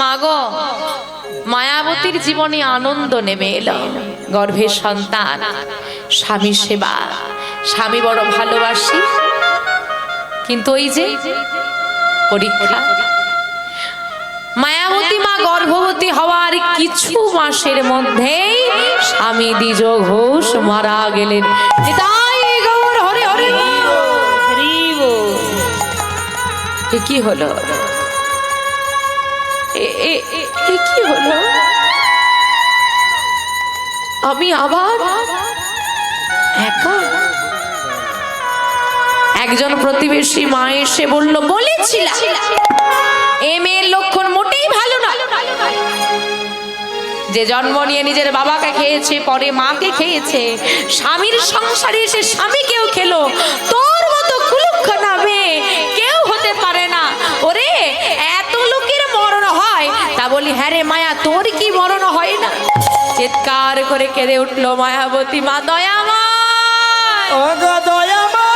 মাগো মায়াবতীর জীবনে আনন্দ নেমে এলো। গর্ভের সন্তান, স্বামী সেবা, স্বামী বড় ভালোবাসি, কিন্তু ওই যে পরীক্ষা। মায়াবতী মা গর্ভবতী হওয়ার কিছু মাসের মধ্যেই স্বামী দ্বিজ ঘোষ মারা গেলেন। হরে হরে। কি হলো? কি হলো? আমি আবার একা। একজন প্রতিবেশী মা এসে বলল, বলেছিলাম এ মেয়ের লক্ষণ মোটেই ভালো না। যে জন্ম নিয়ে নিজের বাবাকে খেয়েছে, পরে মাকে খেয়েছে, স্বামীর সংসারে এসে স্বামীকেও খেলো, তোর মতো কুলক্ষণা মেয়ে কেউ হতে পারে না। ওরে এত লোকের মরণ হয়, তা বলি হ্যাঁ রে মায়া, তোর কি মরণ হয় না? চিৎকার করে কেঁদে উঠলো মায়াবতী মা। দয়ামা দয়ামা,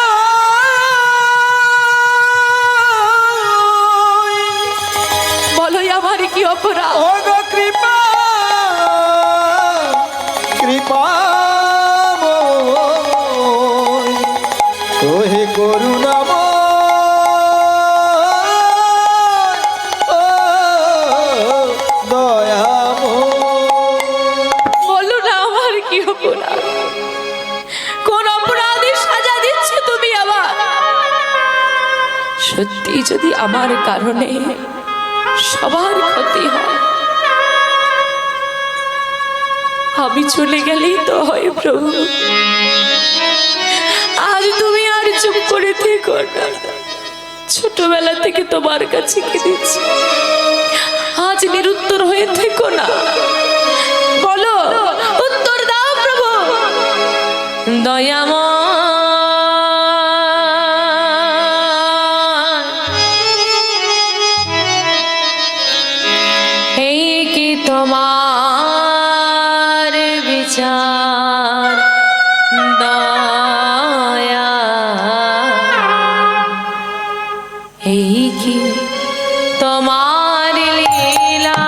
বলো আমার কি অপরাধ? কৃপা কৃপা তোহে করুণা সত্যি যদি আমার কারণে সবার ক্ষতি হয়, আমি চলে গেলেই তো হয় প্রভু। আজ তুমি আর চুপ করে থেকো না। ছোটবেলা থেকে তোমার কাছে কেঁদেছি, আজ নিরুত্তর হয়ে থেকো না। বলো, উত্তর দাও প্রভু। দয়াময় তোমার বিচার দয়া, এই কি তোমার লীলা,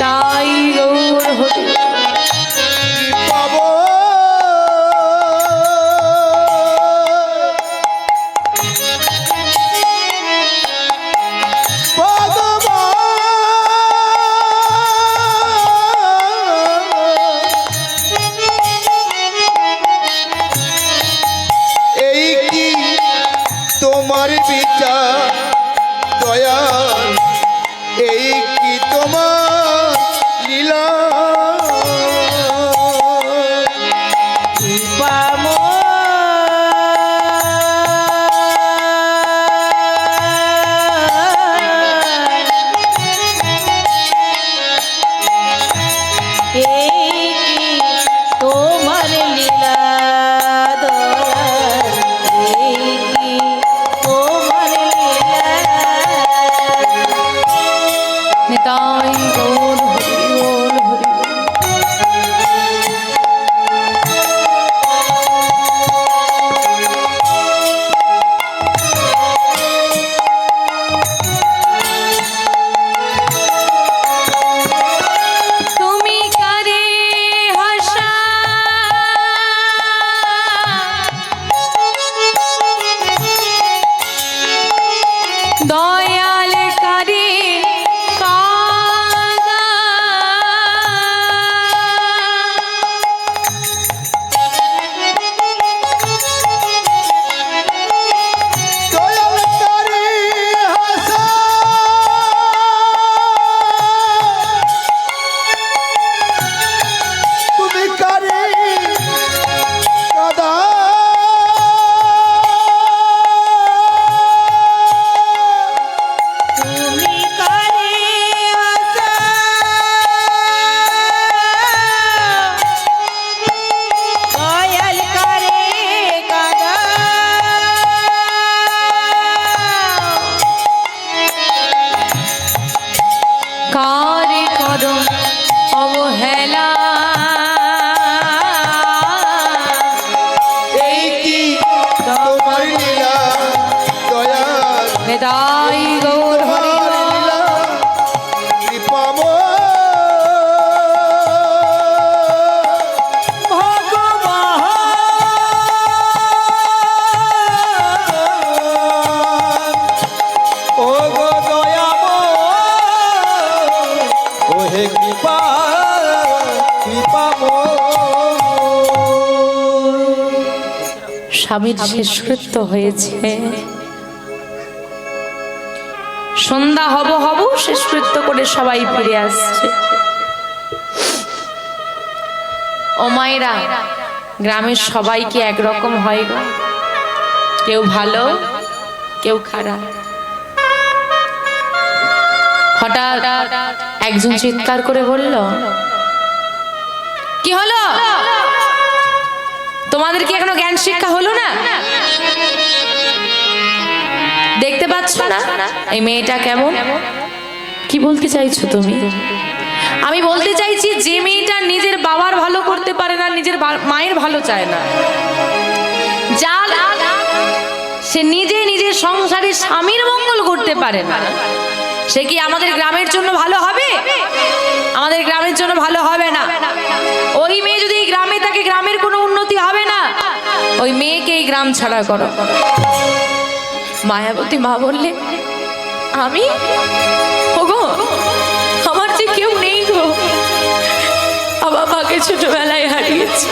তাই গৌর হরি। স্বামীর শেষকৃত্য হয়েছে। সন্ধ্যা হব হব শেষকৃত্য করে সবাই ফিরে আসছে। ও মায়েরা, গ্রামের সবাই কি একরকম হয় গো? কেউ ভালো, কেউ খারাপ। হঠাৎ একজন চিৎকার করে বলল, কি হলো? তোমাদের কি এখনো জ্ঞান শিক্ষা হলো না? দেখতে পাচ্ছ না এই মেয়েটা কেমন? কি বলতে চাইছো তুমি? আমি বলতে চাইছি, যে মেয়েটা নিজের বাবার ভালো করতে পারে না, নিজের মায়ের ভালো চায় না, যা সে নিজে নিজের সংসারে স্বামীর মঙ্গল করতে পারে না, সে কি আমাদের গ্রামের জন্য ভালো হবে? আমাদের গ্রামের জন্য ভালো হবে না। ওই মেয়ে যদি এই গ্রামে থাকে, গ্রামের কোনো উন্নতি হবে না। ওই মেয়েকে এই গ্রাম ছাড়া করো। মায়াবতী মা বললে, আমি ওগো, আমার যে কেউ নেই গো। বাবা মাকে ছোটবেলায় হারিয়েছি,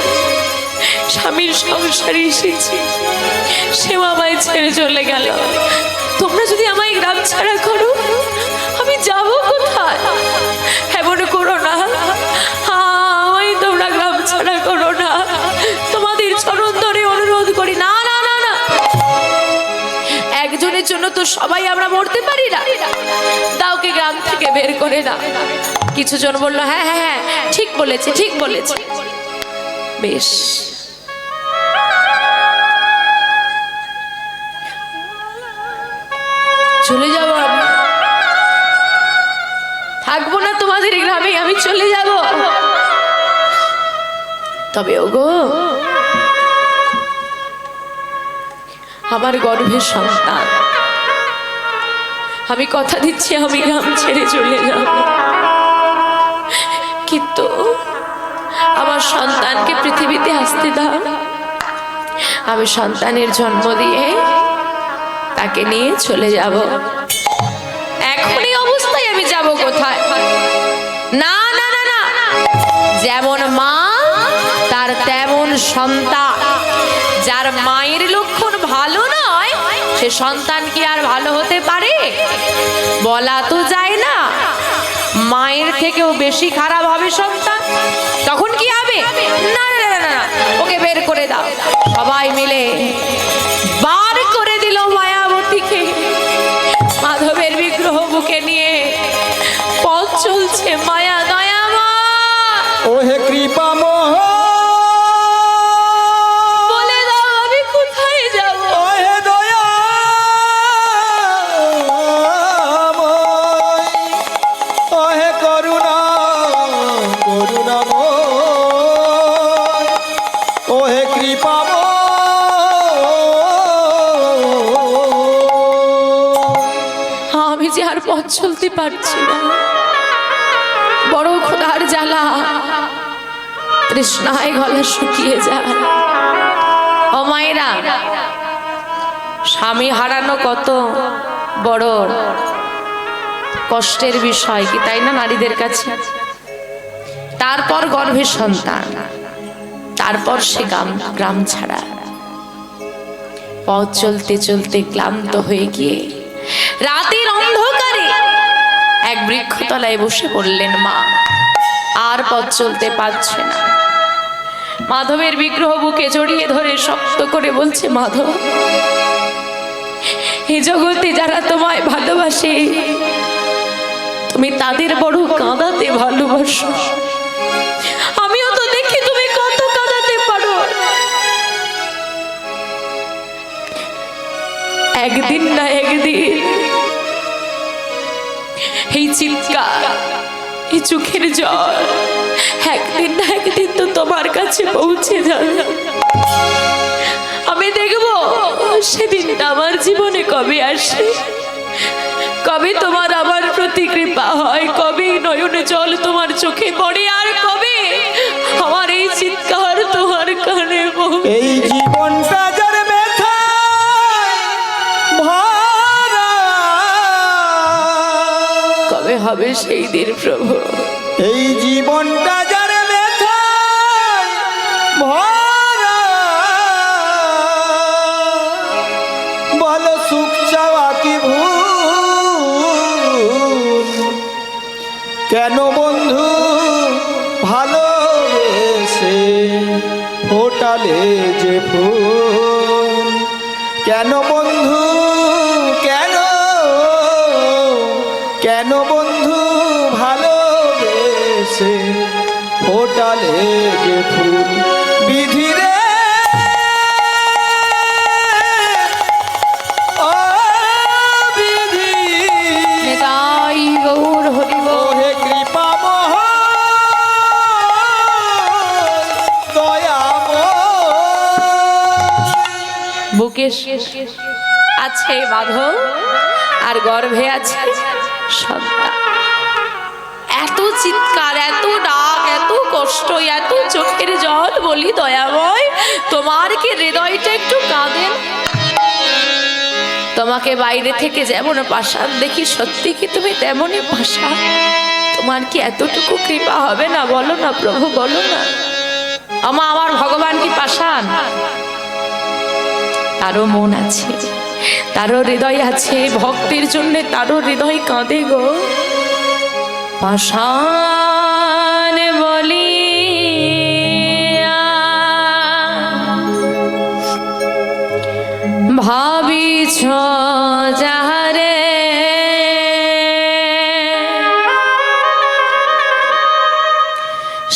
স্বামীর সংসারে এসেছি, সে আমায় ছেড়ে চলে গেল। তোমরা যদি আমায় গ্রাম ছাড়া করো, আমি যাব কোথায়? এমন করো না, আমায় তোমরা গ্রাম ছাড়া করো না। তোমাদের চরণ ধরে অনুরোধ করি। না না না না, একজনের জন্য তো সবাই আমরা মরতে পারি না। দাওকে গ্রাম থেকে বের করে দাও। কিছু জন বললো, হ্যাঁ হ্যাঁ হ্যাঁ, ঠিক বলেছে, ঠিক বলেছে। বেশ, চলে যাব, আমি থাকবো না তোমাদের গ্রামে, আমি চলে যাব। তবে ওগো, আমার গর্ভের সন্তান, আমি কথা দিচ্ছি আমি গ্রাম ছেড়ে চলে যাব, কিন্তু আমার সন্তানকে পৃথিবীতে আসতে দাও। আমি সন্তানের জন্ম দিয়ে তাকে নিয়ে চলে যাব। এখন এই অবস্থায় আমি যাব কোথায়? না না না না, যেমন মা তার তেমন সন্তান। যার মায়ের লক্ষণ ভালো নয়, সে সন্তান কি আর ভালো হতে পারে? বলা তো যায় না। মায়ের থেকেও বেশি খারাপ হবে সন্তান, তখন কি হবে? না না না না, ওকে বের করে দাও। সবাই মিলে বার করে দিল মায়াবতীকে। মাধবের বিগ্রহ বুকে নিয়ে পথ চলছে মায়া দয়া মা। ও হে কৃপা মোহ, বলে দাও আমি কোথায় যাব? ও হে দয়া, ও হে করুণা, করুণাময়, ও হে কৃপা আমি যে আর পথ চলতে পারছি না, বড় ক্ষুধার জ্বালা, তৃষ্ণায় গলা শুকিয়ে যায়। ও মায়েরা, স্বামী হারানো কত বড় কষ্টের বিষয়, কি তাই না নারীদের কাছে? তারপর গর্ভের সন্তান, তারপর সে গ্রাম ছাড়া। পথ চলতে চলতে ক্লান্ত হয়ে গিয়ে রাতের অন্ধকারে এক বৃক্ষতলায় বসে পড়লেন মা। আর পথ চলতে পারছে না। মাধবের বিগ্রহ বুকে জড়িয়ে ধরে শক্ত করে বলছে, মাধব, এই জগতে যারা তোমায় ভালোবাসে, তুমি তাদের বড় কাঁদাতে ভালোবাসো। আমিও তো দেখি তুমি কত কাঁদাতে পারো। একদিন না একদিন এই চিৎকার, এই চোখের জল একদিন না একদিন তো তোমার কাছে পৌঁছে যাবে। আমি দেখব সেদিনটা আমার জীবনে কবে আসে, কবে তোমার আমার প্রতি কৃপা হয়, কবে নয়নে জল তোমার চোখে পড়ে, আর কবে আমার এই চিৎকার তোমার কানে পৌঁছে। এই জীবনটা যার ব্যথা ভরা, কবে হবে সেই দিন প্রভু? এই জীবনটা যার ব্যথা ভরা, কেন বন্ধু ভালোবেসে ফোটালে যে ফুল, কেন বন্ধু কেন, কেন বন্ধু ভালোবেসে ফোটালে যে ফুল, বিধিরে ও বিধি, নিতাই গৌর হরি বল। হে কৃপাময় দয়াময়, বুকে আছে বাঁধন আর গর্ভে আছে সন্তান। এত চিৎকার, এত ডাক, এত কষ্ট, এত চোখের জল, বলি দয়াময় তোমার কি হৃদয়টা একটু কাঁদে না? তোমাকে বাইরে থেকে যেমন পাষাণ দেখি, সত্যি কি তুমি তেমনই পাষাণ? তোমার কি এতটুকু কৃপা হবে না? বলো না প্রভু, বলো না। আমার ভগবান কি পাষাণ? তারও মন আছে, তারও হৃদয় আছে, ভক্তের জন্য তারও হৃদয় কাঁদে গো। পাষাণ বলি ভাবিছ যাহারে,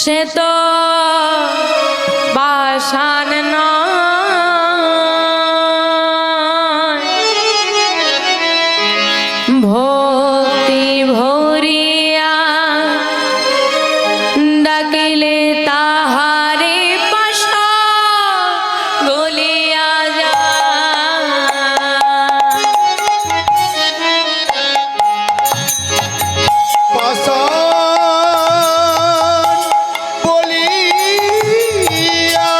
সে তো পাষাণ নয়, ভক্তি ভরিয়া ডাকিলে তাহারে পাষাণ গলিয়া যায়। পাষাণ বলিয়া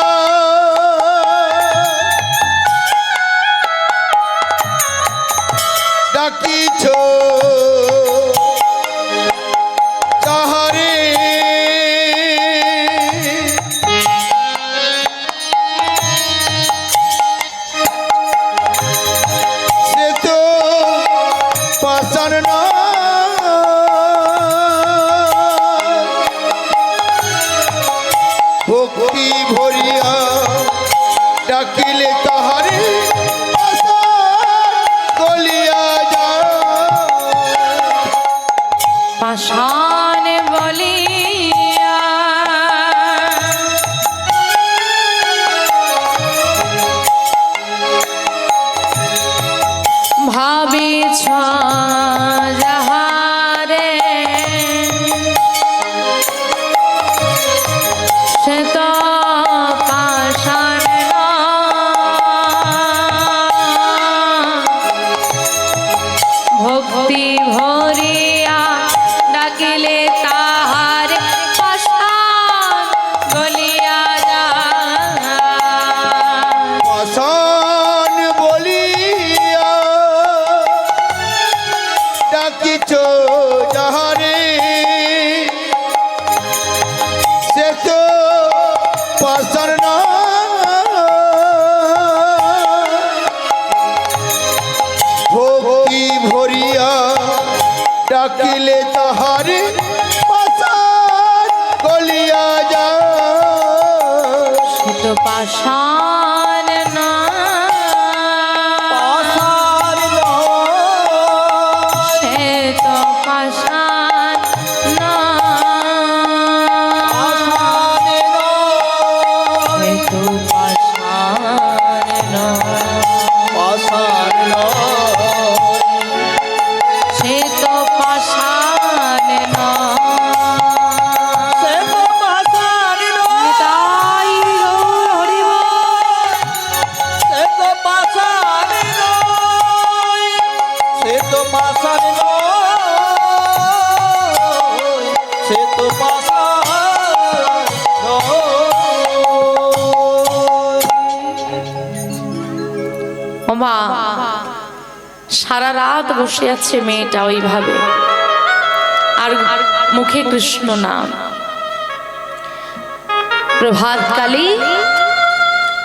ডাকিছ যাহারে, সে তো পাষাণ ভক্তি ভরিয়া ডাকিলে তাহারে গলিয়া যায়। পাষাণ বলিয়া ভাবিছ যাহারে, সে তো পাষাণ নয়, ভক্তি ভরিয়া ডাকিলে তাহার পাষাণ গলিয়া যায়। পাষাণ বলিয়া ডাকিছ যাহারে, সে তো পাষাণ ভক্তি ভরিয়া ডাকিলে তাহারে পাষাণ গলিয়া যায়। সে তো পাষাণ পাষাণ নয়, সে তো পাষাণ পাষাণ নয়, সে তো পাষাণ পাষাণ নয়, সে তো পাষাণ সে তো পাষাণ নয়, নিতাই গৌর হরি বল। সে তো পাষাণ নয়, সে তো পাষাণ নয়, সে তো পাষাণ নয়। ওমা, সারা রাত বসে আছে মেয়েটা ওইভাবে, আর মুখে কৃষ্ণ নাম। প্রভাতকালে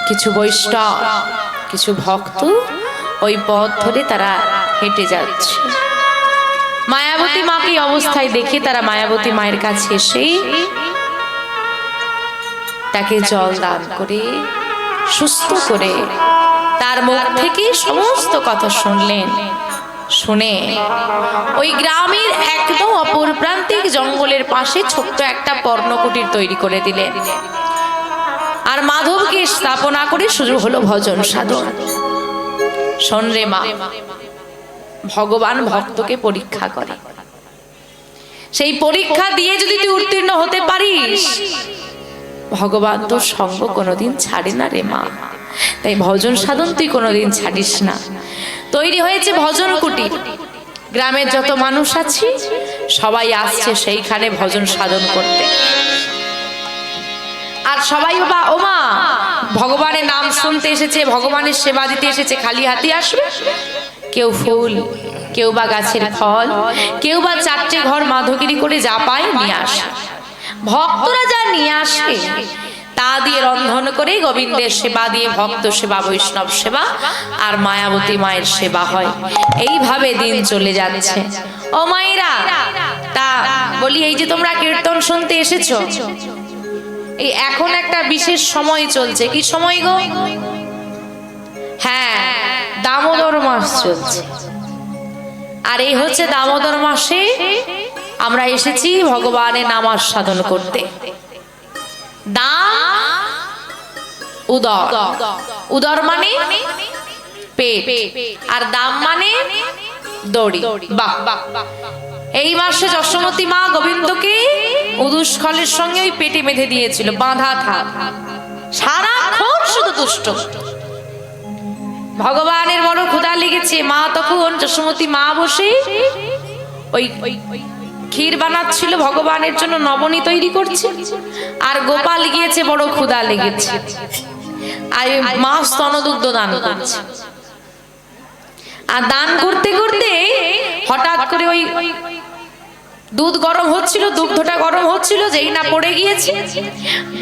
কিছু বৈষ্ণব, কিছু ভক্ত ওই পথ ধরে তারা হেঁটে যাচ্ছে। মায়াবতী মাকে অবস্থায় দেখে তারা মায়াবতী মায়ের কাছে এসে তাকে জল দান করে সুস্থ করে তার মুখ থেকে সমস্ত কথা শুনলেন। শুনে ওই গ্রামের একদম অপর প্রান্তিক জঙ্গলের পাশে ছোট্ট একটা পর্ণকুটির তৈরি করে দিলেন। আর মাধবকে স্থাপনা করে শুরু হলো ভজন সাধন। শোন রে মা, ভগবান ভক্তকে পরীক্ষা করে, সেই পরীক্ষা দিয়ে যদি তুই উত্তীর্ণ হতে পারিস, ভগবান তোর সঙ্গ কোনোদিন ছাড়ে না রে মা। তাই ভজন সাধন তুই কোনোদিন ছাড়িস না। তৈরি হয়েছে ভজন কুটির, গ্রামের যত মানুষ আছে সবাই আসছে সেইখানে ভজন সাধন করতে। আর সবাই ও মা ভগবানের নাম শুনতে এসেছে, ভগবানের সেবা দিতে এসেছে, খালি হাতে আসবে? কেউ ফুল, কেউ বা গাছের ফল, কেউ বা চারটে ঘর মাধবগিরি করে যা পায় নিয়ে আসে। ভক্তরা যা নিয়ে আসে তা দিয়ে রন্ধন করে গোবিন্দের সেবা দিয়ে ভক্ত সেবা, বৈষ্ণব সেবা আর মায়াবতী মায়ের সেবা হয়। এইভাবে দিন চলে যাচ্ছে। ও মায়েরা, তা বলি, এই যে তোমরা কীর্তন শুনতে এসেছো, এই এখন একটা বিশেষ সময় চলছে। কি সময় গো? হ্যাঁ, দামোদর মাস চলছে। আর এই হচ্ছে দামোদর মাসে আমরা এসেছি ভগবানের নাম সাধন করতে। দাম উদর, উদর মানে পেট, আর দাম মানে দড়ি। বাহ, এই মাসে যশোমতী মা গোবিন্দকে উদুস্খলের সঙ্গে ওই পেটে বেঁধে দিয়েছিল, বাঁধা থাক, সারাক্ষণ শুধু দুষ্ট। ভগবানের বড় ক্ষুধা লেগেছে। মা তখন যশোমতী মা বসে ওই ক্ষীর বানাচ্ছিল ভগবানের জন্য, নবনী তৈরি করছে। আর গোপাল গিয়েছে, বড় ক্ষুধা লেগেছে, আর মা স্তনদুগ্ধ দান করছে। আর দান করতে করতে হঠাৎ করে ওই দুধ গরম হচ্ছিল, দুগ্ধটা গরম হচ্ছিল, যেই না পড়ে গিয়েছে।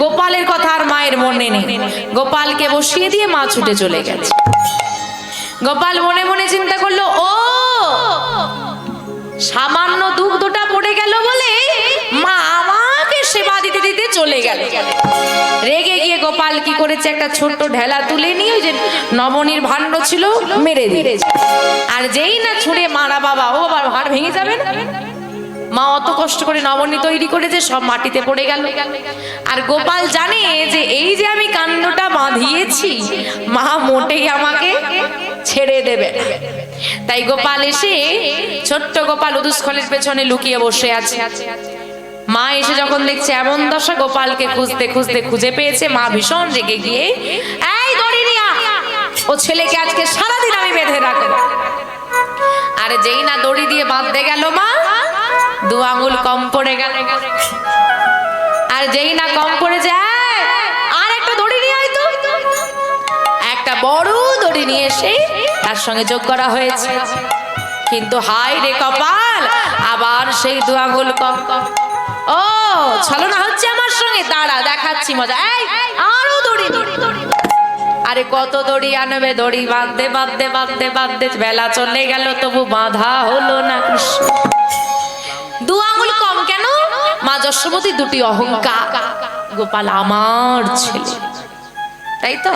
গোপালের কথা আর মায়ের মনে নেই। গোপালকে বসিয়ে দিয়ে মা ছুটে চলে গেছে। গোপাল মনে মনে চিন্তা করলো, ও সামান্য দুগ্ধটা পড়ে গেল বলে মা আমাকে সেবা দিতে দিতে চলে গেল। রেগে গিয়ে গোপাল কি করেছে, একটা ছোট্ট ঢেলা তুলে নিয়ে ওই যে নবনীর ভাণ্ড ছিল মেরে দিয়েছে। আর যেই না ছুঁড়ে মারা, বাবা ও বাবার হাড় ভেঙে যাবে না। মা অত কষ্ট করে নবনী তৈরি করেছে, সব মাটিতে পড়ে গেল। আর গোপাল জানে যে এই যে আমি কাণ্ডটা বাঁধিয়েছি, মা মোটেই আমাকে ছেড়ে দেবে। তাই গোপাল এসে, ছোট্ট গোপাল উদুস্খলের পেছনে লুকিয়ে বসে আছে। মা এসে যখন দেখছে এমন দশা, গোপালকে খুঁজতে খুঁজতে খুঁজে পেয়েছে। মা ভীষণ রেগে গিয়ে, এই দড়ি নিয়া, ও ছেলেকে আজকে সারাদিন আমি বেঁধে রাখবো। আর যেই না দড়ি দিয়ে বাঁধতে গেল, মা দু আঙুল কম পড়ে গেল। আর যেই না কম পড়ে যায়, আর একটা দড়ি নিয়ে আয় তো। একটা বড় দড়ি নিয়ে এসে তার সঙ্গে যোগ করা হয়েছে। কিন্তু হাই রে কপাল, আবার সেই দু আঙুল কম। ও ছলনা হচ্ছে আমার সঙ্গে, দাঁড়া দেখাচ্ছি মজা। এই আরো দড়ি। আরে কত দড়ি আনবে? দড়ি বাঁধতে বাঁধতে বাঁধতে বাঁধতে বেলা চলে গেল, তবু বাঁধা হলো না। কৃষ্ণ, দু আঙুল কম কেন? মা যশোমতী দুটি অহংকার। গোপাল আমার ছেলে, তাই তো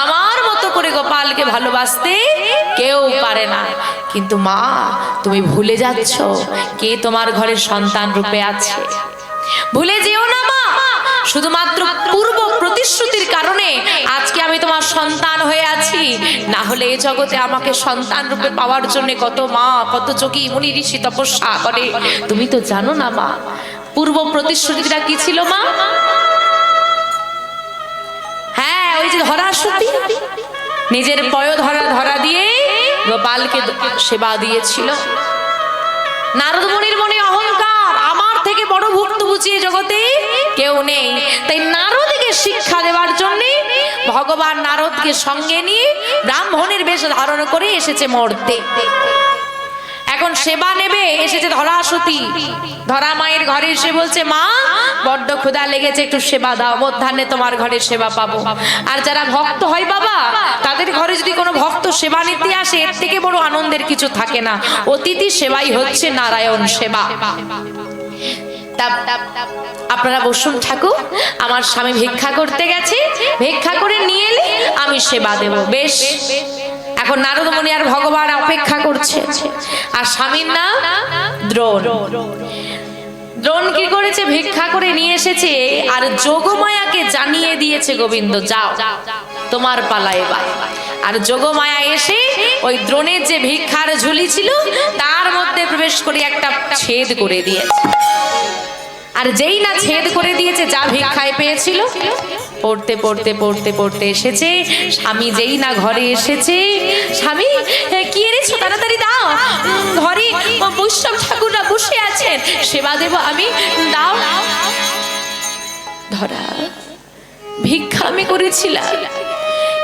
আমার মতো করে গোপালকে ভালোবাসতে কেউ পারে না। কিন্তু মা, তুমি ভুলে যাচ্ছ কে তোমার ঘরে সন্তান রূপে আছে। ভুলে যেও না মা, শুধুমাত্র পূর্ব প্রতিশ্রুতির কারণে আজকে আমি তোমার সন্তান হয়ে আছি। না হলে এই জগতে আমাকে সন্তান রূপে পাওয়ার জন্য কত মা, কত যোগী মুনি ঋষি তপস্যা করে। তুমি তো জানো না মা, পূর্ব প্রতিশ্রুতিটা কি ছিল মা? হ্যাঁ, ওই যে ধরাসতী নিজের পয় ধরা দিয়ে গোপালকে সেবা দিয়েছিল। নারদ মুনির মনে অহংকার, আমার থেকে বড় ভুক্তভোগী জগতে কেউ নেই। তাই নারদকে শিক্ষা দেওয়ার জন্য ভগবান নারদকে সঙ্গে নিয়ে ব্রাহ্মণের বেশ ধারণ করে এসেছে মর্তে। এক এখন সেবা নেবে, এসেছে ধরাসতী। ধরা মায়ের ঘরে এসে বলছে, মা বড্ড ক্ষুধা লেগেছে, একটু সেবা দাও, মধ্যাহ্নে তোমার ঘরে সেবা পাবো। আর যারা ভক্ত হয় বাবা, তাদের ঘরে যদি কোনো ভক্ত সেবা নিতে আসে, এর থেকে বড় আনন্দের কিছু থাকে না। অতিথি সেবাই হচ্ছে নারায়ণ সেবা। আপনারা বসুন ঠাকুর, আমার স্বামী ভিক্ষা করতে গেছে, ভিক্ষা করে নিয়ে এলে আমি সেবা দেব। বেশ, এখন নারদ মুনি আর ভগবান অপেক্ষা করছে। আর স্বামীর নাম দ্রোণ। দ্রোণ কি করেছে, ভিক্ষা করে নিয়ে এসেছে, আর যোগমায়াকে জানিয়ে দিয়েছে, গোবিন্দ যাও তোমার পালা এবার। আর যোগমায়া এসে ওই দ্রোণের যে ভিক্ষার ঝুলি ছিল তার মধ্যে প্রবেশ করে একটা ছেদ করে দিয়েছে। আর যেই না ছেদ করে দিয়েছে, যা ভিক্ষায় পেয়েছিল পড়তে পড়তে পড়তে পড়তে এসেছে। স্বামী যেই না ঘরে এসেছে, স্বামী কি এনেছো, তাড়াতাড়ি দাও, ঘরে বৈষ্ণব ঠাকুররা বসে আছেন, সেবা দেব আমি, দাও। ধরা, ভিক্ষা আমি করেছিলাম,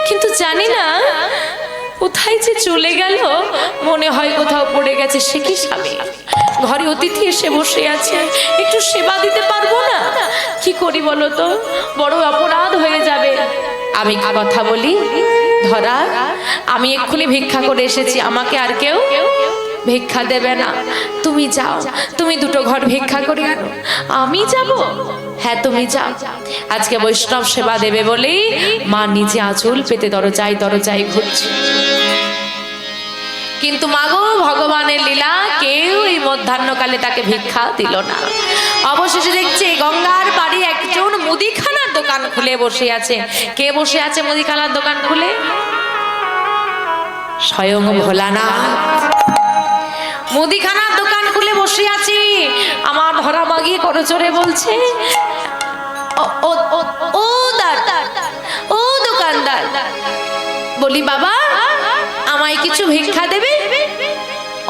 কিন্তু জানি না কোথায় যে চলে গেল, মনে হয় কোথাও পড়ে গেছে। সে কি স্বামী, ঘরে অতিথি এসে বসে আছে, একটু সেবা দিতে পারবো না? কি করি বলো তো, বড় অপরাধ হয়ে যাবে। আমি কথা বলি, ধরা আমি এক্ষুনি ভিক্ষা করে এসেছি, আমাকে আর কেউ ভিক্ষা দেবে না, তুমি যাও, তুমি দুটো ঘর ভিক্ষা করে আনো, আমি যাব। হ্যাঁ তুমি যাও। আজকে বৈষ্ণব সেবা দেবে বলে মা নিজে আঁচল পেতে দরজায় দরজায় ঘুরছে। কিন্তু মাগো, ভগবানের লীলা, কেউ এই মধ্যাহ্নকালে তাকে ভিক্ষা দিল না। অবশেষে দেখছে গঙ্গার পাড়ে একজন মুদিখানার দোকান খুলে বসে আছে। কে বসে আছে মুদিখানার দোকান খুলে? স্বয়ং ভোলানাথ মুদিখানার দোকান খুলে বসে আছি। আমার ধরা মাগিয়ে করজোরে বলছে, ও দোকানদার, বলি বাবা আমায় কিছু ভিক্ষা দেবে?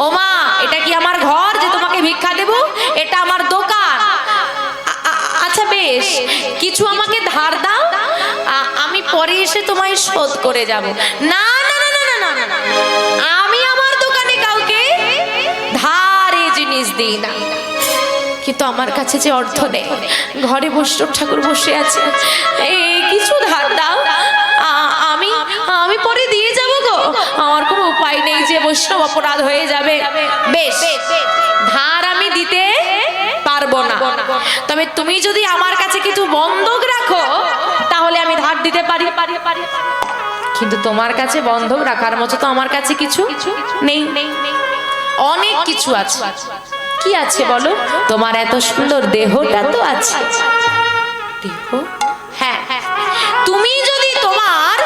ও মা, এটা কি আমার ঘর যে তোমাকে ভিক্ষা দেব? এটা আমার দোকান। আচ্ছা বেশ, কিছু আমাকে ধার দাও, আমি পরে এসে তোমায় শোধ করে যাব। না না না না না না, আমি আমার দোকানে কাউকে ধারে জিনিস দিই না। কিন্তু আমার কাছে যে অর্থ নেই, ঘরে বৈষ্ণব ঠাকুর বসে আছে, কিছু ধার দাও, আমি পরে দিয়ে যাব গো, আমার কোনো উপায় নেই, যে বৈষ্ণব অপরাধ হয়ে যাবে। বেশ, ধার আমি দিতে পারবো না, তবে তুমি যদি আমার কাছে কিছু বন্ধক রাখো তাহলে আমি ধার দিতে পারি। কিন্তু তোমার কাছে বন্ধক রাখার মতো তো আমার কাছে কিছু নেই। অনেক কিছু আছে। কি আছে বলো? তোমার এত সুন্দর দেহটা তো আছে। দেহ? হ্যাঁ, তুমি যদি তোমার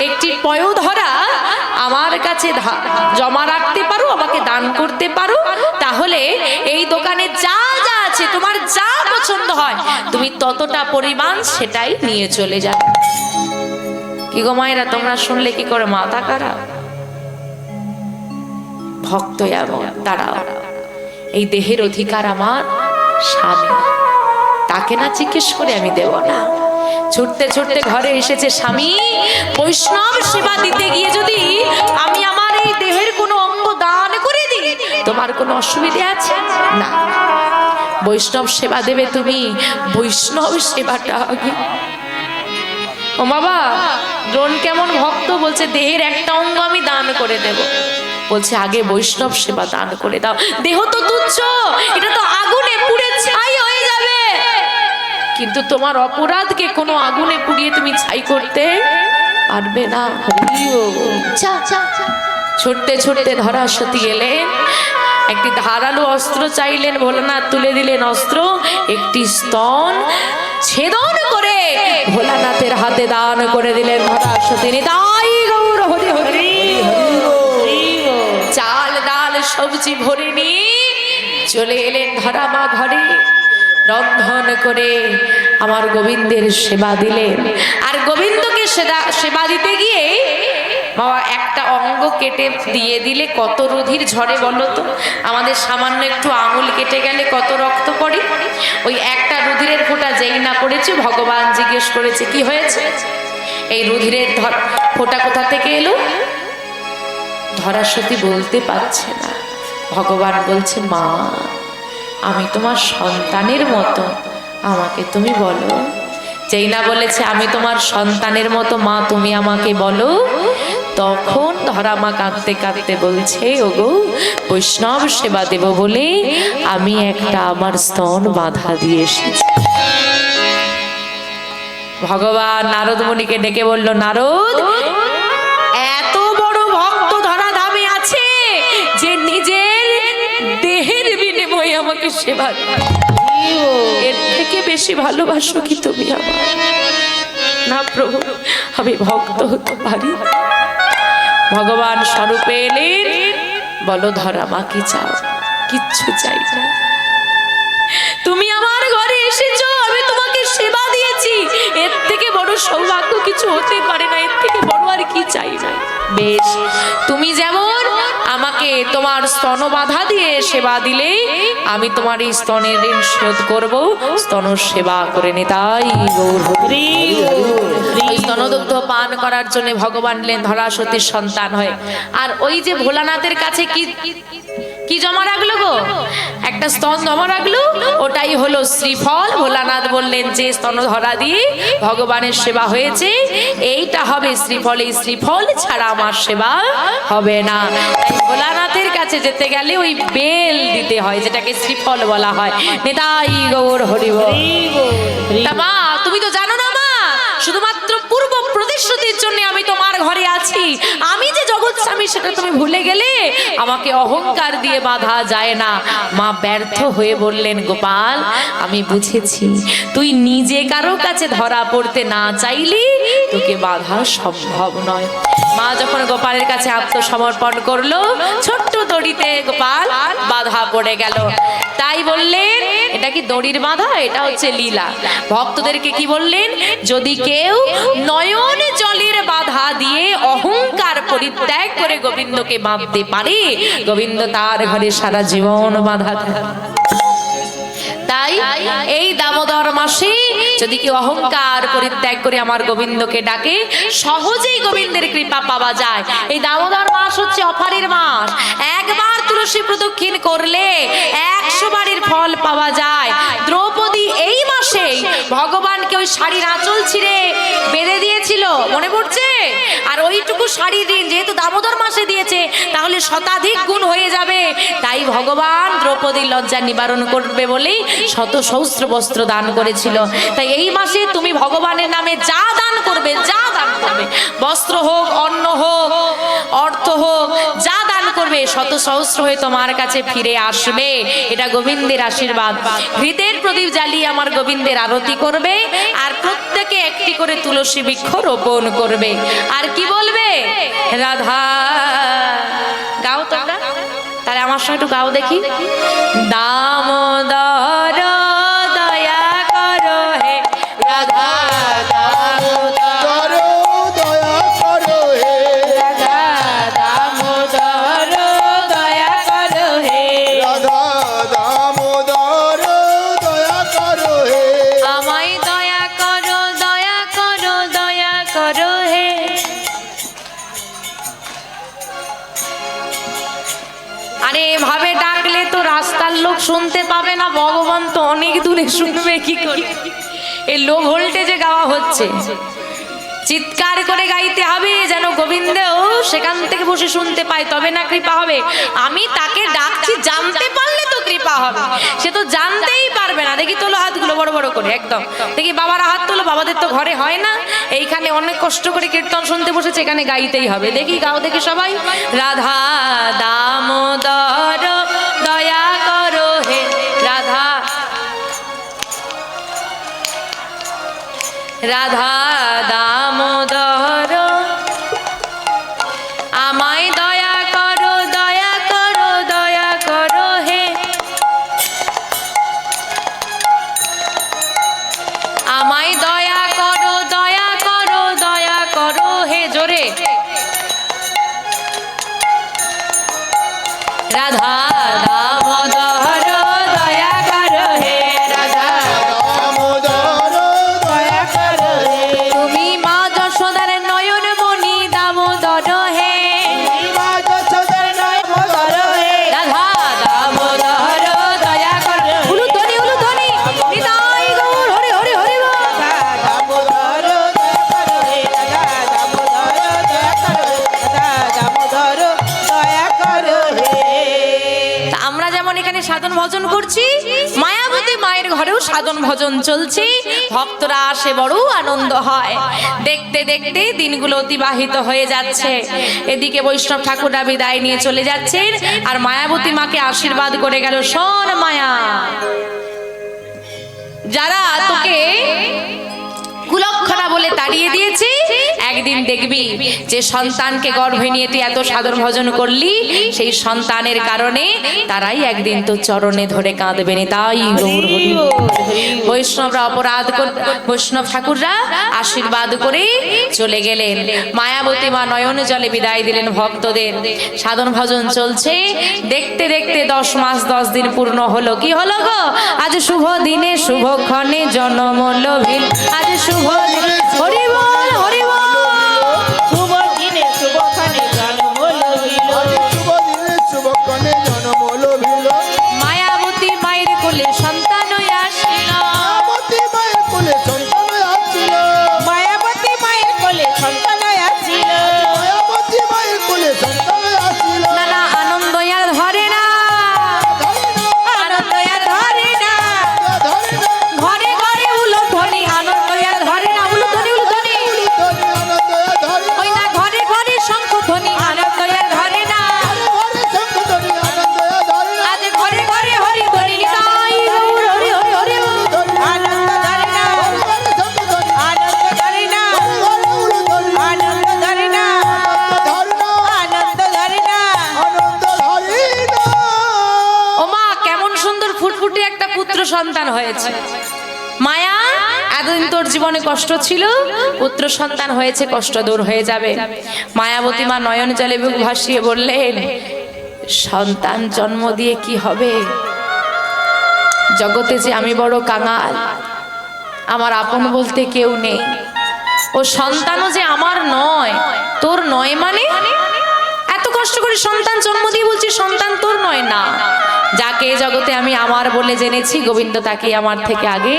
একটি পয়োধরা আমার কাছে জমা রাখতে পারো, আমাকে দান করতে পারো, তাহলে এই দোকানে যা যা আছে, তোমার যা পছন্দ হয়, তুমি ততটা পরিমাণ সেটাই নিয়ে চলে যাবে। কি গো মায়েরা, তোমরা শুনলে কি করে মাথা খারাপ? ভক্ত এমন, দাঁড়াও, এই দেহের অধিকার আমার স্বামী, তাকে না জিজ্ঞেস করে আমি দেব না। ছুটতে ছুটতে ঘরে এসেছে স্বামী। বৈষ্ণব সেবা দিতে গিয়ে যদি আমি আমার এই দেহের কোনো অঙ্গ দান করে দিই, তোমার কোনো অসুবিধা আছে? না, বৈষ্ণব সেবা দেবে তুমি, বৈষ্ণব সেবাটা আগে। ও বাবা, দ্রোণ কেমন ভক্ত, বলছে দেহের একটা অঙ্গ আমি দান করে দেব। বলছে আগে বৈষ্ণব সেবা দান করে দাও। দেহ তো তুচ্ছ, এটা তো আগুনে পুড়ে ছাই হয়ে যাবে, কিন্তু তোমার অপরাধকে কোনো আগুনে পুড়িয়ে তুমি ছাই করতে পারবে না। ছুটতে ছুটতে ধরাসতী এলেন, একটি ধারালো অস্ত্র চাইলেন, ভোলানাথ তুলে দিলেন অস্ত্র, একটি স্তন ছেদন করে ভোলানাথের হাতে দান করে দিলেন ধরাসতী। নিতাই গৌর হরি হরি। চাল ডাল সবজি ভরে নিয়ে চলে এলেন ধরা মা ঘরে, রন্ধন করে আমার গোবিন্দের সেবা দিলেন। আর গোবিন্দকে সেবা দিতে গিয়ে বাবা একটা অঙ্গ কেটে দিয়ে দিলে কত রুধির ঝরে বলো তো? আমাদের সামান্য একটু আঙুল কেটে গেলে কত রক্ত পড়ে? ওই একটা রুধিরের ফোঁটা যেই না পড়েছে, ভগবান জিজ্ঞেস করেছে কি হয়েছে? এই রুধিরের ফোঁটা কোথা থেকে এলো? ধরাসতী বলতে পারছে না। ভগবান বলছে, মা আমি তোমার সন্তানের মতো, আমাকে তুমি বলো। যেই না বলেছে আমি তোমার সন্তানের মতো মা তুমি আমাকে বলো, তখন ধরা মা কাঁদতে কাঁদতে বলছে, ওগো বৈষ্ণব সেবা দেব বলে আমি একটা আমার স্তন বাধা দিয়ে এসেছি। ভগবান নারদ মুনিকে ডেকে বলল, নারদ, এত বড় ভক্ত ধরা ধামে আছে যে নিজের দেহের বিনিময়ে আমাকে সেবা দেয়, এর থেকে বেশি ভালোবাসো কি তুমি আমার? না প্রভু, আমি ভক্ত হতে পারি। ভগবান স্বরূপে এলেন, বলো ধরা মা কি চাও? কিচ্ছু চাই না, তুমি আমার ঘরে এসেছো, আমি তোমাকে সেবা দিয়েছি, এর থেকে বড় সৌভাগ্য কিছু হতে পারে না, এর থেকে বড় আর কি চাই না। বেশ, তুমি যেমন আমাকে তোমার স্তন বাধা দিয়ে সেবা দিলে, আমি তোমার এই স্তনের ঋণ শোধ করব, স্তন সেবা করে নি। তাই গৌর হরি ওই স্তনদুগ্ধ পান করার জন্য ভগবান এলেন ধরা সতীর সন্তান হয়ে। আর ওই যে ভোলানাথের কাছে কি কি জমা রাখলো গো? একটা স্তন জমা রাখলো, ওটাই হলো শ্রীফল। ভোলানাথ বললেন যে স্তন ধরা দিয়ে ভগবানের সেবা হয়েছে, এইটা হবে শ্রীফল, এই শ্রীফল ছাড়া আমার সেবা হবে না। তাই ভোলানাথের কাছে যেতে গেলে ওই বেল দিতে হয়, যেটাকে শ্রীফল বলা হয়। নিতাই গৌর হরি বল। তা মা তুমি তো জানো না মা, শুধুমাত্র পূর্ব প্রতিশ্রুতির জন্য আমি তোমার ঘরে আছি। আমি যে জগৎ স্বামী সেটা তুমি ভুলে গেলে, আমাকে অহংকার দিয়ে বাধা যায় না। মা ব্যর্থ হয়ে বললেন, গোপাল আমি বুঝেছি, তুই নিজে কারো কাছে ধরা পড়তে না চাইলে তোকে বাধা সম্ভব নয়। মা যখন গোপালের কাছে আত্মসমর্পণ করলো, ছোট্ট দড়িতে গোপাল বাধা পড়ে গেল। তাই বললেন, এটা কি দড়ির বাধা? এটা হচ্ছে লীলা। ভক্তদেরকে কি বললেন? যদি কেউ নয়ন জলের বাধা দিয়ে অহংকার পরিত্যাগ করে গোবিন্দকে বাঁধতে পারে, গোবিন্দ তার ঘরে সারা জীবন বাধা থাকে। তাই এই দামোদর মাসে যদি কেউ অহংকার পরিত্যাগ করে আমার গোবিন্দকে ডাকে, সহজেই গোবিন্দের কৃপা পাওয়া যায়। এই দামোদর মাস হচ্ছে অফারের মাস। একবার তুলসী প্রদক্ষিণ করলে 100 বারের ফল পাওয়া যায়। দ্রৌপদী এই মাসেই ভগবানকে ওই শাড়ির আঁচল ছিঁড়ে বেঁধে দিয়েছিল, মনে পড়ছে? আর ওইটুকু শাড়ির ঋণ যেহেতু দামোদর মাসে দিয়েছে, তাহলে শতাধিক গুণ হয়ে যাবে। তাই ভগবান দ্রৌপদীর লজ্জা নিবারণ করবে বলেই শত সহস্র বস্ত্র দান করেছিল। তাই এই মাসে তুমি ভগবানের নামে যা দান করবে, যা দান করবে, বস্ত্র হোক, অন্ন হোক, অর্থ হোক, যা দান করবে শত সহস্র হয়ে তোমার কাছে ফিরে আসবে। এটা গোবিন্দের আশীর্বাদ। হৃদের প্রদীপ জ্বালিয়ে আমার গোবিন্দের আরতি করবে, আর প্রত্যেকে একটি করে তুলসী বৃক্ষ রোপণ করবে। আর কি বলবে? রাধা। গাও তোমরা, তাহলে আমার সঙ্গে একটু গাও দেখি। দামোদর দয়া করো হে রাধা, দামোদর দয়া করো হে রাধা, দামোদর দয়া করো হে রাধা, দামোদর দয়া করো হে আমায় দয়া করো, দয়া করো, দয়া করো হে। আরে এভাবে ডাকলে তো রাস্তার লোক শুনতে পাবে না, ভগবান তো অনেক দূরে শুনবে কি করে? এই লো ভোল্টেজে গাওয়া হচ্ছে, চিৎকার করে গাইতে হবে যেন গোবিন্দও সেখান থেকে বসে শুনতে পায়, তবে না কৃপা হবে। আমি তাকে ডাকছি জানতে পারলে তো কৃপা হবে, সে তো জানতেই পারবে না। দেখি তোলো হাতগুলো বড় বড় করে, একদম দেখি বাবারা হাত তোলো। বাবাদের তো ঘরে হয় না, এইখানে অনেক কষ্ট করে কীর্তন শুনতে বসেছে, এখানে গাইতেই হবে। দেখি গাও দেখি সবাই। রাধা দামোদর দয়া করো হে রাধা, রাধা দামোদর আমায় দয়া করো, দয়া করো, দয়া করো হে। আমায় দয়া করো, দয়া করো, দয়া করো হে। জোরে রাধা দামোদর দয়া করো হে রাধা, দামোদর দয়া করো হে তুমি সাধন ভজন করছি, মায়াবতী মায়ের ঘরেও সাধন ভজন চলছে, ভক্তরা আসে বড় আনন্দ হয়। দেখতে দেখতে দিনগুলো অতিবাহিত হয়ে যাচ্ছে। এদিকে বৈষ্ণব ঠাকুররা বিদায় নিয়ে চলে যাচ্ছেন, আর মায়াবতী মাকে আশীর্বাদ করে গেল, শোন মায়া, যারা তোকে কুলক্ষণা বলে তাড়িয়ে দিয়েছে, একদিন দেখবি যে সন্তানকে গর্ভে নিয়ে তুই এত সাধন ভজন করলি, সেই সন্তানের কারণে তারাই একদিন তোর চরণে ধরে কাঁদবে। তাই বৈষ্ণবরা অপরাধ বৈষ্ণব ঠাকুররা আশীর্বাদ করে চলে গেলেন। মায়াবতী মা নয়ন জলে বিদায় দিলেন ভক্তদের। সাধন ভজন চলছে, দেখতে দেখতে 10 মাস 10 দিন পূর্ণ হলো। কি হলো গো? আজ শুভ দিনে শুভক্ষণে জন্ম লভিল, আজ শুভ দিনে হরি বল হরি বল, শুভ দিনে শুভক্ষণে জন্ম লভিল, শুভ দিনে শুভক্ষণে জন্ম লভিল। মায়াবতী মায়ের কোলে সন্তান আসিল, মায়াবতী মায়ের কোলে সন্তান আসিল, মায়াবতী মায়ের কোলে সন্তান আসিল, মায়াবতী মায়ের কোলে সন্তান আসিল। নানা আনন্দ আর ধরে না, আনন্দ আর ধরে না, ঘরে ঘরে উলুধ্বনি, আনন্দ আর ধরে না, উলুধ্বনি উলুধ্বনি, ওই না ঘরে ঘরে শঙ্খধ্বনি, আনন্দ আর ধরে না, আজ ঘরে ঘরে হরিধ্বনি, তাই হরি হরি হরি আনন্দ ধরে না, আনন্দ ধরে না, আনন্দ ধরে না, আনন্দ ধরে না। ও মা, কেমন সুন্দর ফুটফুটে একটা পুত্র সন্তান হয়েছে। মায়া, এতদিন তোর জীবনে কষ্ট ছিল, পুত্র সন্তান হয়েছে, কষ্ট দূর হয়ে যাবে। মায়াবতী মা নয়ন জলে বুক ভাসিয়ে বললেন, সন্তান জন্ম দিয়ে কি হবে? জগতে যে আমি বড় কাঙাল, আমার আপন বলতে কেউ নেই। ও সন্তানও যে আমার নয়, তোর নয় মানে? এত কষ্ট করে সন্তান জন্ম দিয়ে বলছি সন্তান তোর নয়। না, যাকে জগতে আমি আমার বলে জেনেছি, গোবিন্দ তাকে আমার থেকে আগে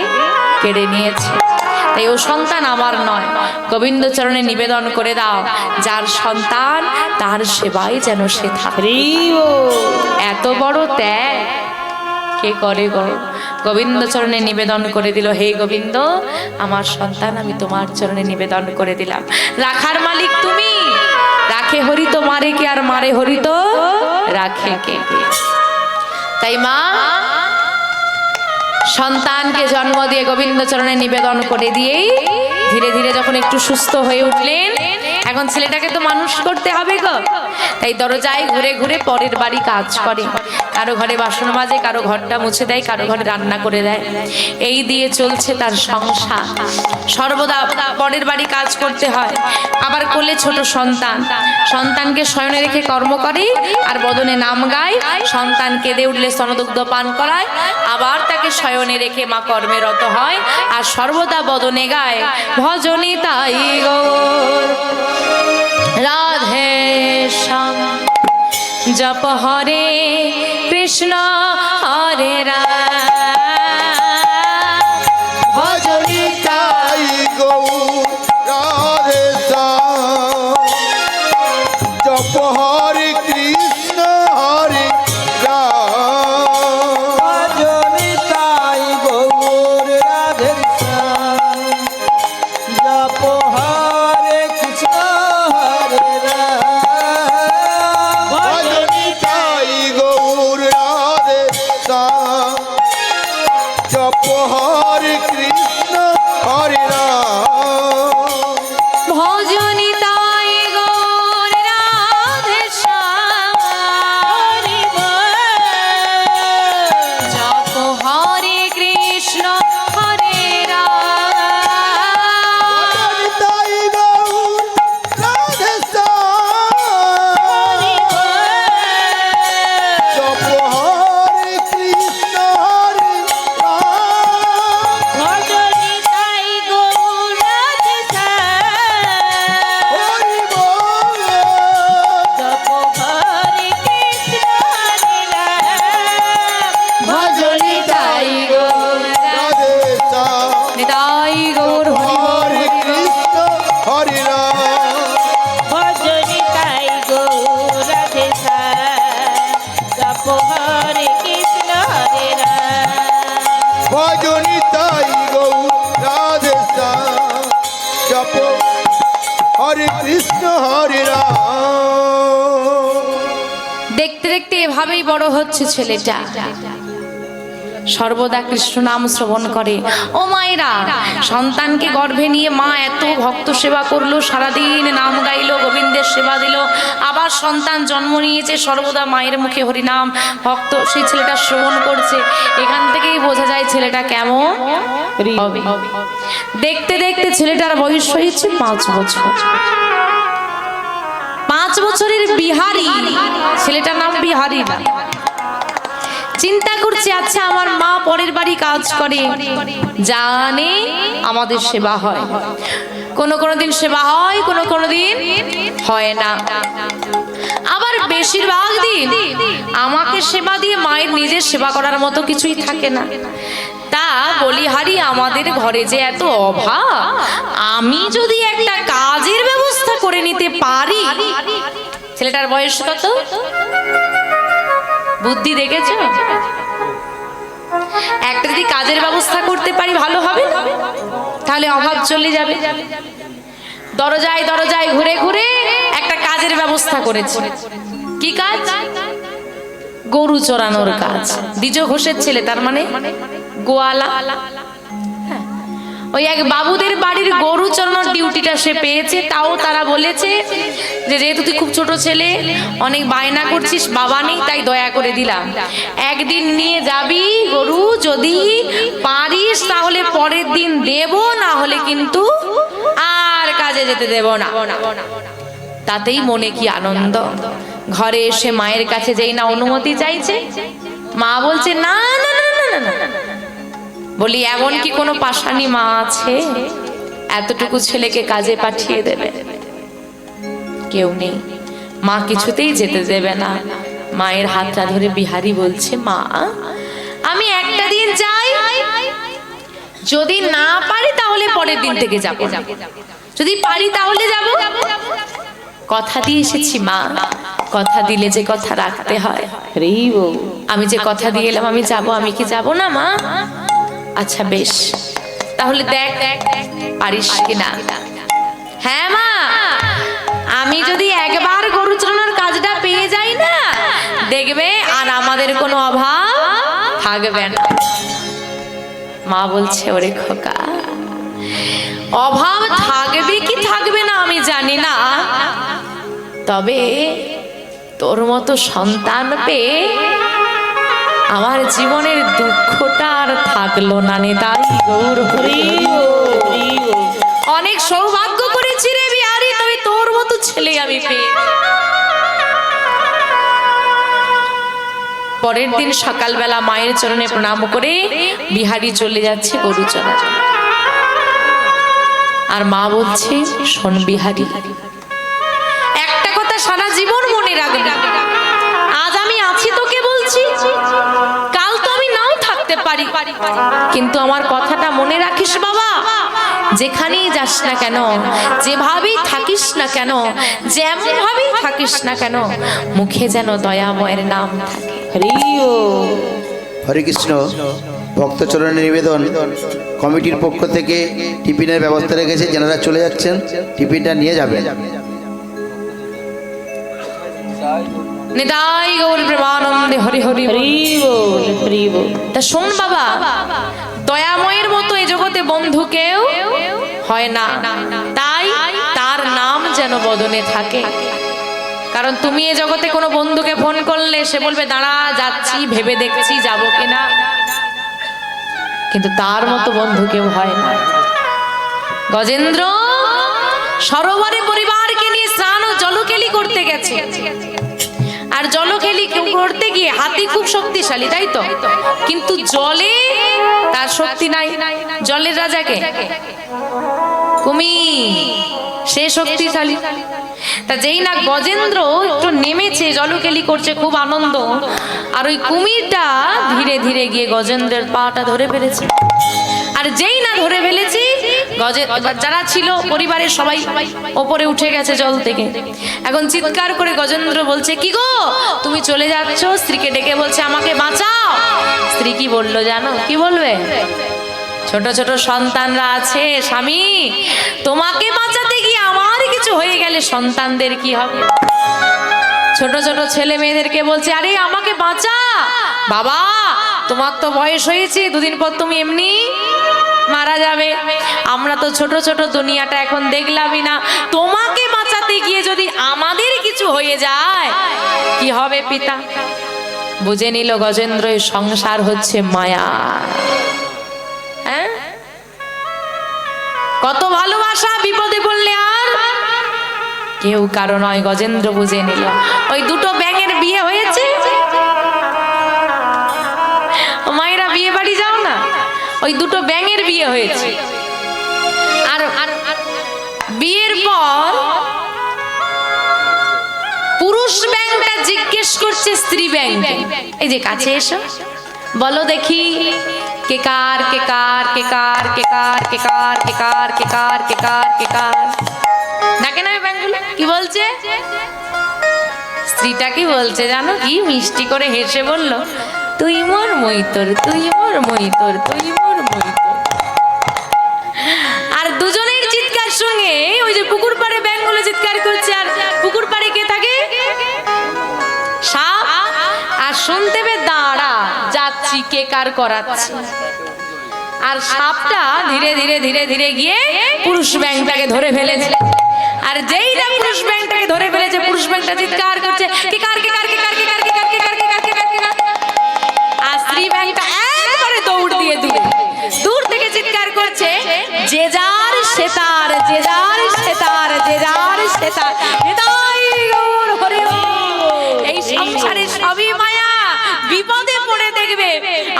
কেড়ে নিয়েছে। তাই ও সন্তান আমার নয়। গোবিন্দ চরণে নিবেদন করে দাও, যার সন্তান তার সেবায় যেন সে থাকে। এত বড় ত্যাগ কে করে গো? গোবিন্দ চরণে নিবেদন করে দিল, হে গোবিন্দ, আমার সন্তান আমি তোমার চরণে নিবেদন করে দিলাম। রাখার মালিক তুমি, রাখে হরি তো মারে কে, আর মারে হরি তো রাখে কে। তাই মা সন্তানকে জন্ম দিয়ে গোবিন্দ চরণে নিবেদন করে দিয়েই ধীরে ধীরে যখন একটু সুস্থ হয়ে উঠলেন, এখন ছেলেটাকে তো মানুষ করতে হবে গো। তাই দরজায় ঘুরে ঘুরে পরের বাড়ি কাজ করে, কারো ঘরে বাসন মাজে, কারো ঘরটা মুছে দেয়, কারো ঘরে রান্না করে দেয়। এই দিয়ে চলছে তার সংসার। সর্বদা পরের বাড়ি কাজ করতে হয়। আবার কোলে ছোট সন্তান, সন্তানকে শয়নে রেখে কর্ম করে, আর বদনে নাম গায়। সন্তান কেঁদে উঠলে স্তনদুগ্ধ পান করায়, আবার তাকে শয়নে রেখে মা কর্মে রত হয়, আর সর্বদা বদনে গায় ভজনী তাই গৌর রাধে শ্যাম, জপ হরে কৃষ্ণ হরে রাম, ভজনী তাই গৌর রাধে শ্যাম, জপ হরে কৃষ্ণ হরে রাম, ভজনী তাই গৌর রাধে শ্যাম, জপ হরে কৃষ্ণ হরে রাম, ভজনী তাই গৌর রাধে শ্যাম, জপ হরে কৃষ্ণ হরে রাম, ভজনী তাই গৌর রাধে শ্যাম, হরি বল, জপ হরে কৃষ্ণ হরে রাম, তাই গৌর রাধে শ্যাম, জপ হরে কৃষ্ণ হরে রাম, ভজনী কৃষ্ণ হরে রাম। দেখতে দেখতে এভাবেই বড় হচ্ছে ছেলেটা, সর্বদা কৃষ্ণ নাম শ্রবণ করে। ও মায়েরা, সন্তানকে গর্ভে নিয়ে মা এত ভক্ত সেবা করলো, সারাদিন নাম গাইলো, গোবিন্দের সেবা দিল, আবার সন্তান জন্ম নিয়েছে, সর্বদা মায়ের মুখে হরিনাম ভক্ত সেই ছেলেটা শ্রবণ করছে। এখান থেকেই বোঝা যায় ছেলেটা কেমন হবে। দেখতে দেখতে ছেলেটার বয়স হয়েছে 5 বছর। 5 বছরের বিহারি, ছেলেটার নাম বিহারি না। চিন্তা করছে, আচ্ছা আমার মা পরের বাড়ি কাজ করে, জানে আমাদের সেবা হয়, কোনো দিন সেবা হয়, কোনো দিন হয় না, আবার বেশিরভাগ দিন আমাকে সেবা দিয়ে মায়ের নিজের সেবা করার মতো কিছুই থাকে না। তা বলিহারি, আমাদের ঘরে যে এত অভাব, আমি যদি একটা কাজের ব্যবস্থা করে নিতে পারি। ছেলেটার বয়স কত? বুদ্ধি দেখেছ? একটা যদি কাজের ব্যবস্থা করতে পারি ভালো হবে, তাহলে অভাব চলে যাবে। দরজায় দরজায় ঘুরে ঘুরে একটা কাজের ব্যবস্থা করেছে। কি কাজ? গরু চড়ানোর কাজ। দ্বিজ ঘোষের ছেলে, তার মানে গোয়ালা। ওই এক বাবুদের বাড়ির গরু চড়ানোর ডিউটিটা সে পেয়েছে। তাও তারা বলেছে যে যেহেতু তুই খুব ছোট ছেলে, অনেক বায়না করছিস, বাবা নেই, তাই দয়া করে দিলাম, একদিন নিয়ে যাবি গরু, যদি পারিস তাহলে পরের দিন দেব, না হলে কিন্তু আর কাজে যেতে দেব না। তাতেই মনে কি আনন্দ। ঘরে এসে মায়ের কাছে যেই না অনুমতি চাইছে, মা বলছে না না না না না না। বলি, এমন কি কোনো পাষাণী মা আছে এতটুকু ছেলেকে কাজে পাঠিয়ে দেবে? কেউ নেই। মা কিছুতেই যেতে দেবে না। মায়ের হাতটা ধরে বিহারি বলছে, মা আমি একটা দিন যাই, যদি না পারি তাহলে পরের দিন থেকে যাব, যদি পারি তাহলে যাব। কথা দিয়ে এসেছি মা, কথা দিলে যে কথা রাখতে হয়। আমি যে কথা দিয়ে এলাম আমি যাব, আমি কি যাব না মা? আচ্ছা বেশ, তাহলে দেখ পারিস কিনা। হ্যাঁ মা, আমি যদি একবার গরু চড়ানোর কাজটা পেয়ে যাই না, দেখবে আর আমাদের কোনো অভাব থাকবে না। মা বলছে, ওরে খোকা, অভাব থাকবে কি থাকবে না আমি জানি না, তবে তোর মতো সন্তান পেয়ে আমার জীবনের দুঃখটা আর থাকলো না। নেতাই গৌর হরি। অনেক সৌভাগ্য করেছি রে বিহারি, তবে তোর মতো ছেলে আমি পেয়ে। পরের দিন সকালবেলা মায়ের চরণে প্রণাম করে বিহারি চলে যাচ্ছে গরু চড়াতে। আর মা বলছে, শোন বিহারি, একটা কথা সারা জীবন মনে রাখবি। আজ আমি আছি তোকে বলছি, কাল তো আমি নাও থাকতে পারি, কিন্তু আমার কথাটা মনে রাখিস বাবা। যেখানেই যাস না কেন, যেভাবেই থাকিস না কেন, যেমন ভাবেই থাকিস না কেন, মুখে যেন দয়াময়ের নাম থাকে। হরে কৃষ্ণ। ভক্তচরণের নিবেদন, কমিটির পক্ষ থেকে টিফিনের ব্যবস্থা রেখেছে, যেনারা চলে যাচ্ছেন টিফিনটা নিয়ে যাবেন। নিতাই গৌর প্রেমানন্দে হরি হরি হরি বল হরি বল। তা শোন বাবা, দয়াময়ের মতো এ জগতে বন্ধু কেউ হয় না, তাই তার নাম যেন বদনে থাকে। কারণ তুমি এ জগতে কোনো বন্ধুকে ফোন করলে সে বলবে দাঁড়া যাচ্ছি, ভেবে দেখছি যাব কিনা, কিন্তু তার মতো বন্ধু কেউ হয় না। গজেন্দ্র সরোবরে পরিবারকে নিয়ে স্নান ও জলকেলি করতে গেছে। আর জলকেলি করতে গিয়ে হাতি খুব শক্তিশালী, তাই তো, কিন্তু জলে তার শক্তি নাই। জলের রাজাকে কুমির, সে শক্তিশালী। তা যেই না গজেন্দ্র একটু নেমেছে, জলকেলি করছে, খুব আনন্দ, আর ওই কুমিরটা ধীরে ধীরে গিয়ে গজেন্দ্রের পাটা ধরে ফেলেছে। আর যেই না ধরে ফেলেছি, যারা ছিল পরিবারের সবাই ওপরে উঠে গেছে জল থেকে। এখন চিৎকার করে গজেন্দ্র বলছে, কি গো তুমি চলে যাচ্ছ? স্ত্রীকে ডেকে বলছে, আমাকে বাঁচাও। স্ত্রী কি বললো জানো? কি বলবে? ছোট ছোট সন্তানরা আছে, স্বামী তোমাকে বাঁচাতে গিয়ে আমার কিছু হয়ে গেলে সন্তানদের কি হবে? ছোট ছোট ছেলে মেয়েদেরকে বলছে, আরে আমাকে বাঁচা বাবা, তোমার তো বয়স হয়েছে, দুদিন পর তুমি এমনি মারা যাবে। আমরা তো ছোট ছোট দুনিয়াটা এখন দেখলামই না, তোমাকে বাঁচাতে গিয়ে যদি আমাদের কিছু হয়ে যায় কি হবে পিতা? বুঝে নিল গজেন্দ্র, এই সংসার হচ্ছে মায়া। হ্যাঁ, কত ভালোবাসা, বিপদে পড়লে আর কেউ কারো নয়। গজেন্দ্র বুঝে নিল। ওই দুটো ব্যাঙের বিয়ে হয়েছে, মায়েরা বিয়ে বাড়ি যাও না, ওই দুটো ব্যাঙের বিয়ে হয়েছে। আর বিয়ের পর পুরুষ ব্যাঙটা জিজ্ঞেস করছে স্ত্রী ব্যাঙকে, এই যে কাছে এসো, বলো দেখি কে কার কে কার কে কার কে কার কে কার কে কার কে কার কে কার কে কার। দেখে না ব্যাঙগুলো কি বলছে? স্ত্রীটা কি বলছে জানো? কি মিষ্টি করে হেসে বলল, তুই মোর মইতর, তুই মোর মইতর, তুই মোর মইতর। আর দুজনের চিৎকার সঙ্গে ওই যে পুকুর পাড়ে ব্যাঙগুলো চিৎকার করছে, আর পুকুর পাড়ে কে থাকে? সাপ। আর শুনতে বে দাঁড়া যাচ্ছি কে কার করাচ্ছে। আর সাপটা ধীরে ধীরে ধীরে ধীরে গিয়ে পুরুষ ব্যাঙটাকে ধরে ফেলেছে। আর যেই না পুরুষ ব্যাঙটাকে ধরে ফেলেছে, পুরুষ ব্যাঙটা চিৎকার করছে, কে কার কে কার কে কার কে কার কে কার কে কার কে কার কে কার কে কার। আর স্ত্রী ব্যাঙটা একবারে দৌড় দিয়ে দূর থেকে চিৎকার করছে, যে যার সেতার, যে যার সেতার, যে যার সেতার, হৃদয় গৌর হরে বল। এই সংসারে সবই মায়া, বিপদে পড়ে দেখবে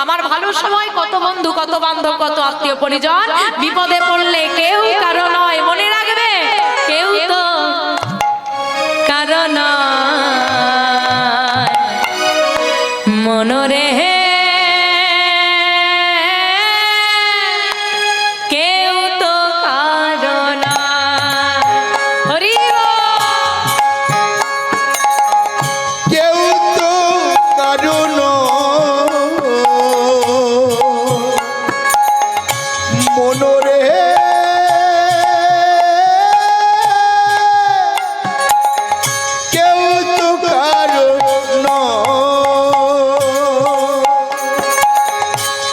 আমার ভালো সময় কত বন্ধু, কত বান্ধব, কত আত্মীয় পরিজন, বিপদে পড়লে কেউ কারো নয়। মনে রাখবে, কেউ তো কারো নয়। মনরে কেউ তো কারো নয়। হরি বল। কেউ তো কারণ মনরে কেউ তো কারণ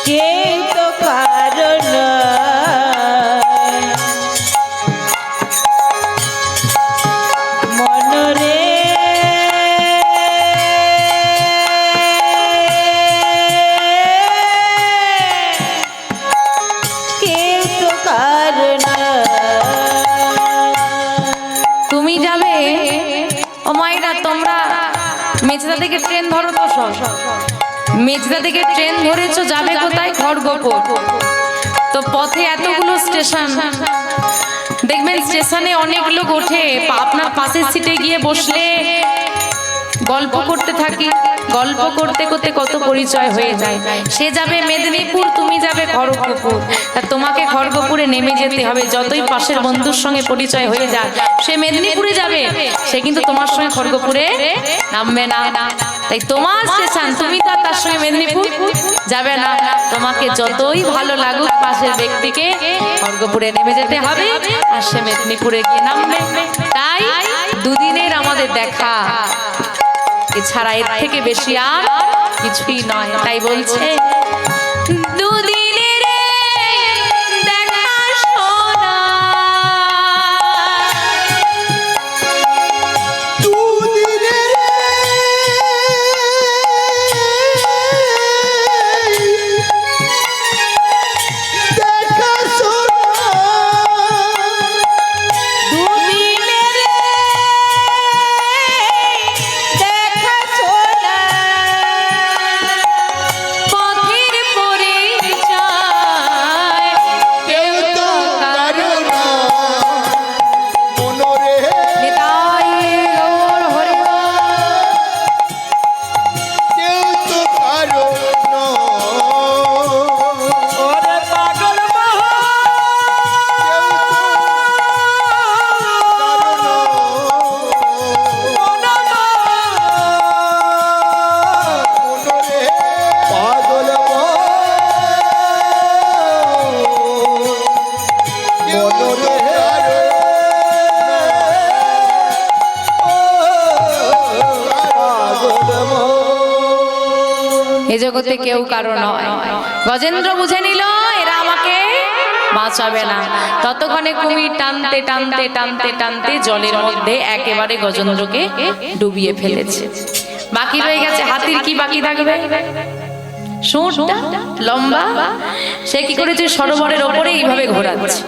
কে তো কারণ মনরে কে তো কারণ। তুমি যাবে ও মায়েরা, তোমরা মেচদা থেকে ট্রেন ধরো তো, সব মেচদা থেকে ট্রেন ধরেছো, যাবে কোথায়? খড়গপুর। তো পথে এতগুলো স্টেশন, দেখবেন স্টেশনে অনেক লোক ওঠে, আপনার পাশের সিটে গিয়ে বসলে গল্প করতে থাকি, গল্প করতে করতে কত পরিচয় হয়ে যায়। সে যাবে মেদিনীপুর, তুমি যাবে খড়গপুর। তা তোমাকে খড়গপুরে নেমে যেতে হবে। যতই পাশের বন্ধুর সঙ্গে পরিচয় হয়ে যাক, সে মেদিনীপুরে যাবে, সে কিন্তু তোমার সঙ্গে খড়গপুরে নামবে না। তাই তোমার স্টেশন, তুমি তো তার সঙ্গে মেদিনীপুর যাবে না। তোমাকে যতই ভালো লাগুক পাশের ব্যক্তিকে, খড়গপুরে নেমে যেতে হবে, আর সে মেদিনীপুরে গিয়ে নামবে। তাই দুদিনের আমাদের দেখা, এছাড়া এর থেকে বেশি আর কিছুই নয়। তাই বলছে দুদিনের দেখা শোনা, পথের পরে এ জগতে কেউ কারো নয়। গজেন্দ্র বুঝে নিল এরা আমাকে বাঁচাবে না। ততক্ষণে কুমির টানতে টানতে টানতে টানতে জলের মধ্যে একেবারে গজেন্দ্রকে ডুবিয়ে ফেলেছে। বাকি রয়ে গেছে হাতির কি বাকি থাকবে? সুঁড়টা লম্বা, সে কি করেছে সরোবরের ওপরে এইভাবে ঘোরাচ্ছে,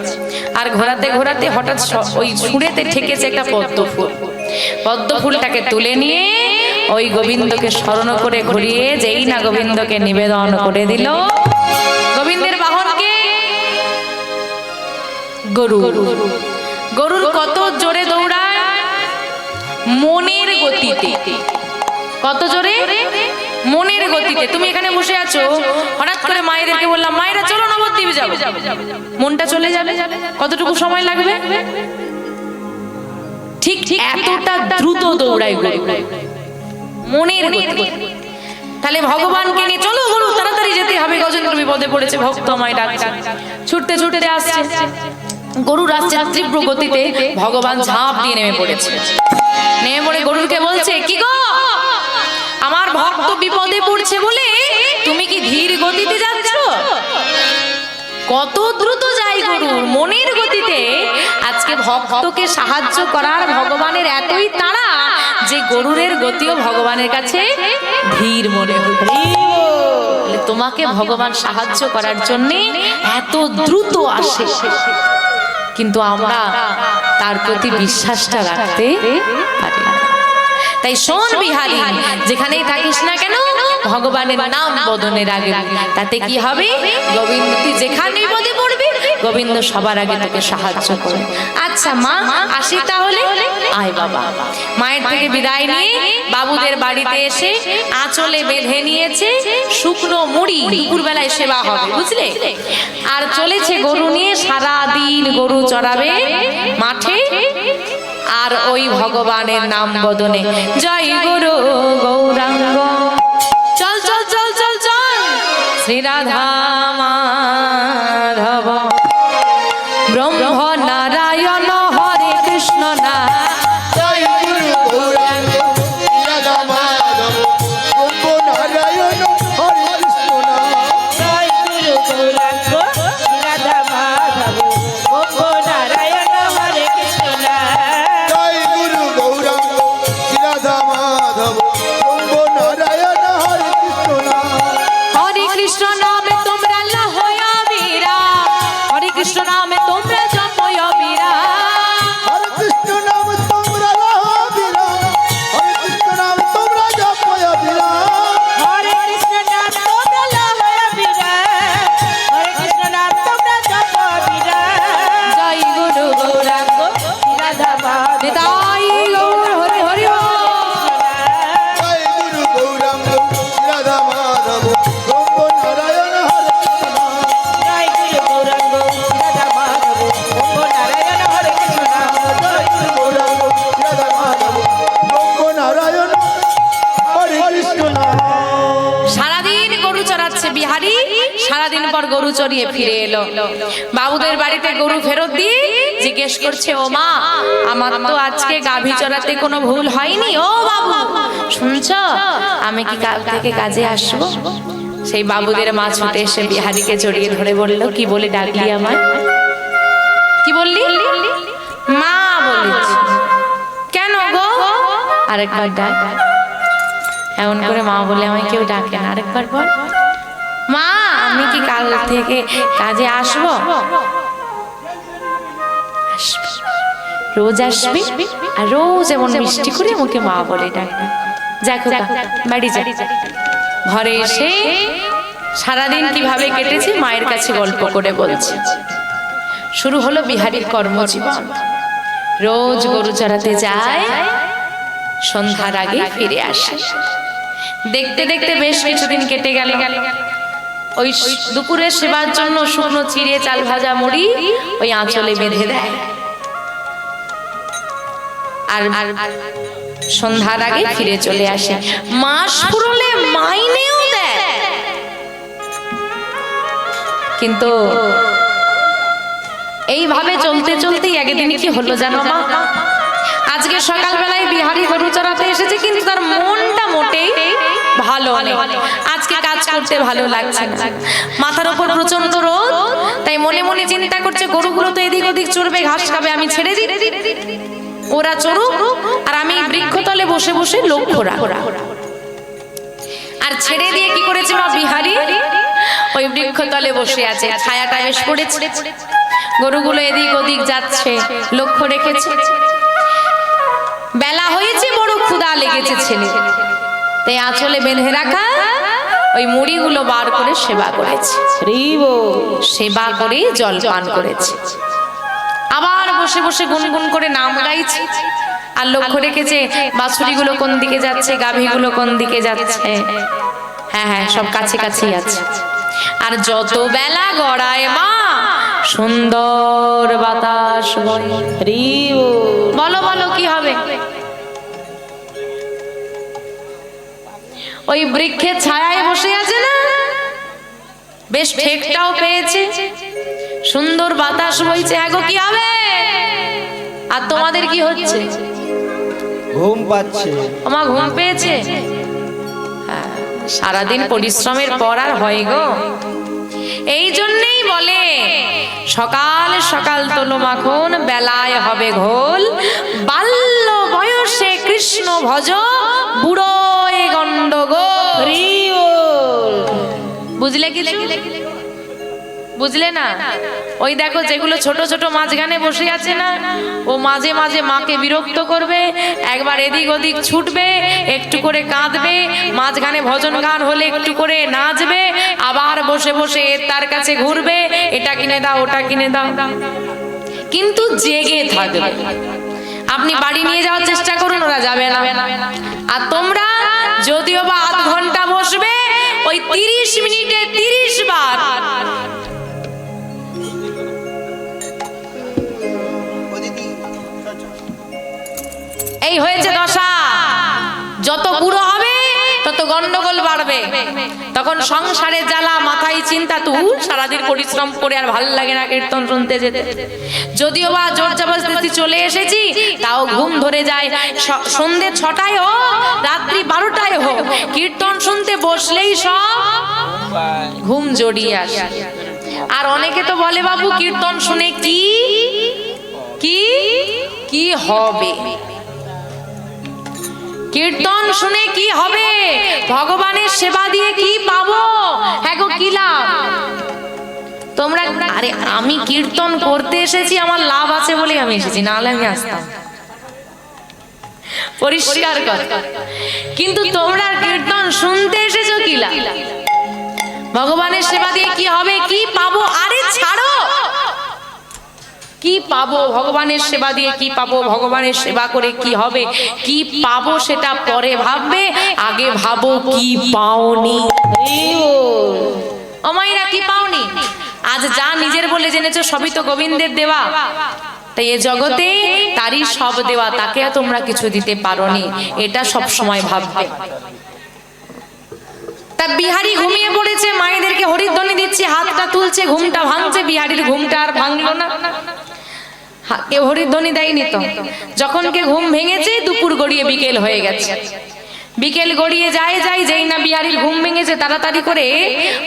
আর ঘোরাতে ঘোরাতে হঠাৎ ওই সুঁড়েতে ঠেকেছে একটা পদ্ম ফুল। পদ্ম ফুলটাকে তুলে নিয়ে ওই গোবিন্দকে স্মরণ করে ঘুরিয়ে যেই না গোবিন্দকে নিবেদন করে দিল। গোবিন্দের বাহনকে গরু। গরুর কত জোরে দৌড়ায়? মনের গতিতে। কত জোরে? মনের গতিতে। তুমি এখানে বসে আছো, হঠাৎ করে মায়েদেরকে বললাম মায়েরা চলো নবদ্বীপ যাবো, মনটা চলে যাবে। কতটুকু সময় লাগবে? ঠিক এতটা দ্রুত দৌড়ায় গরু, মনের গতি। তাহলে ভগবানকে নিয়ে চলো গরু, তাড়াতাড়ি যেতে হবে, গজেন্দ্র বিপদে পড়েছে, ভক্ত আমায় ডাকছে। ছুটতে ছুটতে আসছে, গরুর আসছে তীব্র গতিতে, ভগবান ঝাঁপ দিয়ে নেমে পড়েছে। নেমে পড়ে গরুকে বলছে কি গো, আমার ভক্ত বিপদে পড়ছে বলে তুমি কি ধীর গতিতে যাচ্ছ? কত দ্রুত যায় গরুর, মনের গতিতে। আজকে ভক্তকে সাহায্য করার ভগবানের এতই তাড়া যে গরুরের গতিও ভগবানের কাছে ধীর মনে হল। তোমাকে ভগবান সাহায্য করার জন্য এত দ্রুত আসে, কিন্তু আমরা তার প্রতি বিশ্বাসটা রাখতে পারি না। তাই শোন বিহারী, যেখানেই থাকিস না কেন ভগবানের নাম বদনের আগে, তাতে কি হবে? গোবিন্দ তুই যেখানেই পদে পড়বি, গোবিন্দ সবার আগে তোকে সাহায্য করবে। আচ্ছা মা আসি তাহলে। আয় বাবা। মায়ের থেকে বিদায় নিয়ে বাবুদের বাড়িতে এসে আঁচলে বেঁধে নিয়েছে শুকনো মুড়ি, দুপুরবেলায় সেবা হবে বুঝলে। আর চলেছে গরু নিয়ে, সারা দিন গরু চড়াবে মাঠে, আর ওই ভগবানের নাম বদনে জয় গুরু গৌরাঙ্গ। চল চল চল চল চল শ্রী রাধা মাধব ব্রহ্ম নারায়ণ হরে কৃষ্ণ না। জয় গুরু গৌরাঙ্গ রাধা মাধব ব্রহ্ম নারায়ণ হরে কৃষ্ণ নাম। জয় গুরু গৌরাঙ্গ রাধা মাধব ব্রহ্ম নারায়ণ হরে কৃষ্ণ নাম। জয় গুরু গৌরাঙ্গ রাধা মাধব ব্রহ্ম নারায়ণ হরে কৃষ্ণ নাম। হরে কৃষ্ণ নামে তোমরা লহয়া বীরা, হরে কৃষ্ণ নামে তোমরা জপয়া বীরা। হরে কৃষ্ণ নাম তোমরা লহবিরা, হরে কৃষ্ণ নাম তোমরা জপয়া বিরা। হরে কৃষ্ণ নাম তোমরা লহয়া বীরা, হরে কৃষ্ণ নাম তোমরা জপ বীরা। জয় গুরু গৌরাঙ্গ রাধা মাধব নিতাই গৌর হরি হরি জয় গুরু গৌরাঙ্গ রাধা মাধব ব্রহ্ম নারায়ণ হরে কৃষ্ণ নাম। জয় গুরু গৌরাঙ্গ রাধা মাধব ব্রহ্ম নারায়ণ হরে কৃষ্ণ নাম। জয় গুরু গৌরাঙ্গ রাধা মাধব ব্রহ্ম নারায়ণ হরে কৃষ্ণ নাম। সারাদিন গরু চড়াচ্ছে বিহারী, সারাদিন পর গরু চড়িয়ে ফিরে এলো। বাবুদের বাড়িতে গরু ফেরত দিয়ে জিজ্ঞেস করছে ও মা, আমার তো আজকে গাভী চড়াতে কোনো ভুল হয়নি। ও বাবু শুনছ, আমি কি কাল থেকে কাজে আসবো? সেই বাবুদের মা ছুটে এসে বিহারীকে জড়িয়ে ধরে বলল কি বলে ডাকলি আমায়? কি বললি? মা বলেছি। কেন গো? আরেকবার ডাক। এমন করে মা বলে আমায় কেউ ডাকে না। আরেকবার বল। মা আমি কি কাল থেকে কাজে আসবো? আসবি। রোজ আসবি, আর রোজ এমন মিষ্টি করে মুখে মা বলে ডাকবি। যা খোকা বাড়ি যা। ঘরে এসে সারাদিন কিভাবে কেটেছে মায়ের কাছে গল্প করে বলছে। শুরু হলো বিহারীর কর্মজীবন। রোজ গরু চড়াতে যায়, সন্ধ্যার আগে ফিরে আসে। দেখতে দেখতে বেশ কিছুদিন কেটে গেল। ওই দুপুরের সেবার জন্য শুকনো চিড়ে চাল ভাজা মুড়ি ওই আঁচলে বেঁধে দেয়, আর সন্ধ্যার আগে ফিরে চলে আসে। মাস পুরোলে মাইনেও দেয়, কিন্তু এইভাবে চলতে চলতেই একদিন কি হলো জানো মা? আজকে সকালবেলায় বিহারি গরু চড়াতে এসেছে, কিন্তু তার মনটা মোটেই ভালো নেই। আজকে কাজ করতে ভালো লাগছে না, মাথার উপর প্রচন্ড রোদ, তাই মনে মনে চিন্তা করছে গরুগুলো তো এদিক ওদিক চড়বে, ঘাস খাবে, আমি ছেড়ে দিই, ওরা চড়ুক আর আমি বৃক্ষতলে বসে বসে লক্ষ্য রাখব। আর ছেড়ে দিয়ে কি করেছে মা বিহারি, ওই বৃক্ষতলে বসে আছে, ছায়াটা বেশ পড়েছে, গরুগুলো এদিক ওদিক যাচ্ছে, লক্ষ্য রেখেছে। বেলা হয়েছে, বড় ক্ষুধা লেগেছে ছেলে, তাই আঁচলে বেঁধে রাখা ওই মুড়িগুলো বার করে সেবা করেছে, সেবা করে জল পান করেছে। আবার বসে বসে গুনগুন করে নাম গাইছে, আর লক্ষ্য রেখেছে বাছুরিগুলো কোন দিকে যাচ্ছে, গাভীগুলো কোন দিকে যাচ্ছে। হ্যাঁ হ্যাঁ, সব কাছে কাছেই আছে। আর যত বেলা গড়ায় মা, সুন্দর বাতাস বয়। বলো বলো কি হবে? ওই বৃক্ষের ছায়ায় বসে আছে না, বেশ ঠেকটাও পেয়েছে, সুন্দর বাতাস বইছে। হ্যাঁ গো, কি হবে? আর তোমাদের কি হচ্ছে? ঘুম পাচ্ছে। আমার ঘুম পেয়েছে। হ্যাঁ, সারাদিন পরিশ্রমের পর আর হয় গো। এই জন্যই বলে সকাল সকাল তোলো মাখন, বেলায় হবে ঘোল, বাল্য বয়সে কৃষ্ণ ভজ, বুড়োয় গন্ডগোল। বুঝলে কিছু? বুঝলে না? ওই দেখো যেগুলো ছোট ছোট মাঝখানে বসে আছে না, ও মাঝে মাঝে মাকে বিরক্ত করবে, একবার এদিক ওদিক ছুটবে, একটু করে কাঁদবে, মাঝখানে ভজন গান হলে একটু করে নাচবে, আবার বসে বসে তার কাছে ঘুরবে, এটা কিনে দাও ওটা কিনে দাও, কিন্তু জেগে থাকবে। আপনি বাড়ি নিয়ে যাওয়ার চেষ্টা করুন, ওরা যাবে না। আর তোমরা যদিও বা আধ ঘন্টা বসবে, ওই 30 মিনিটে 30 বার এই হয়েছে দশা। যত বুড়ো হবে তত গন্ডগোল বাড়বে, তখন সংসারে জ্বালা, মাথায় চিন্তা, তু সারাদিন পরিশ্রম করে আর ভাল লাগে না কীর্তন শুনতে যেতে। যদিও বা জোর জবরদস্তি চলে এসেছি, তাও ঘুম ধরে যায়। সন্ধ্যে 6টায় হোক, রাত্রি 12টায় হোক, কীর্তন শুনতে বসলেই সব ঘুম জড়িয়ে আসে। আর অনেকে তো বলে, বাবু কীর্তন শুনে কি কি কি হবে? কীর্তন শুনে কি হবে? ভগবানের সেবা দিয়ে কি পাবো? হ্যাঁ গো, কি লাভ? তোমরা, আরে আমি কীর্তন করতে এসেছি, আমার লাভ আছে বলে আমি এসেছি, নাহলে আমি আসতাম, পরিষ্কার কথা। কিন্তু তোমরা কীর্তন শুনতে এসেছো, কি লাভ? ভগবানের সেবা দিয়ে কি হবে, কি পাবো? আরে ছাড়ো, কি পাবো? ভগবানের সেবা দিয়ে কি পাবো? ভগবানের সেবা করে কি হবে? কি পাবো সেটা পরে ভাববে, আগে ভাবো কি পাওনি। ও মাইরা, কি পাওনি? আজ যা নিজের বলে জেনেছো সবই তো গোবিন্দের দেওয়া, তাই এ জগতে তারই সব দেওয়া, তাকে তোমরা কিছু দিতে পারোনি, এটা সব সময় ভাববে। তা বিহারি ঘুমিয়ে পড়েছে, মায়েদেরকে হরিধ্বনি দিচ্ছে, হাতটা তুলছে, ঘুমটা ভাঙছে। বিহারির ঘুমটা আর ভাঙলো না, কেউ হরিধ্বনি দেয়নি তো। যখন কে ঘুম ভেঙেছে, দুপুর গড়িয়ে বিকেল হয়ে গেছে। বিকেল গড়িয়ে যায়, যেই না বিহারির ঘুম ভেঙেছে, তাড়াতাড়ি করে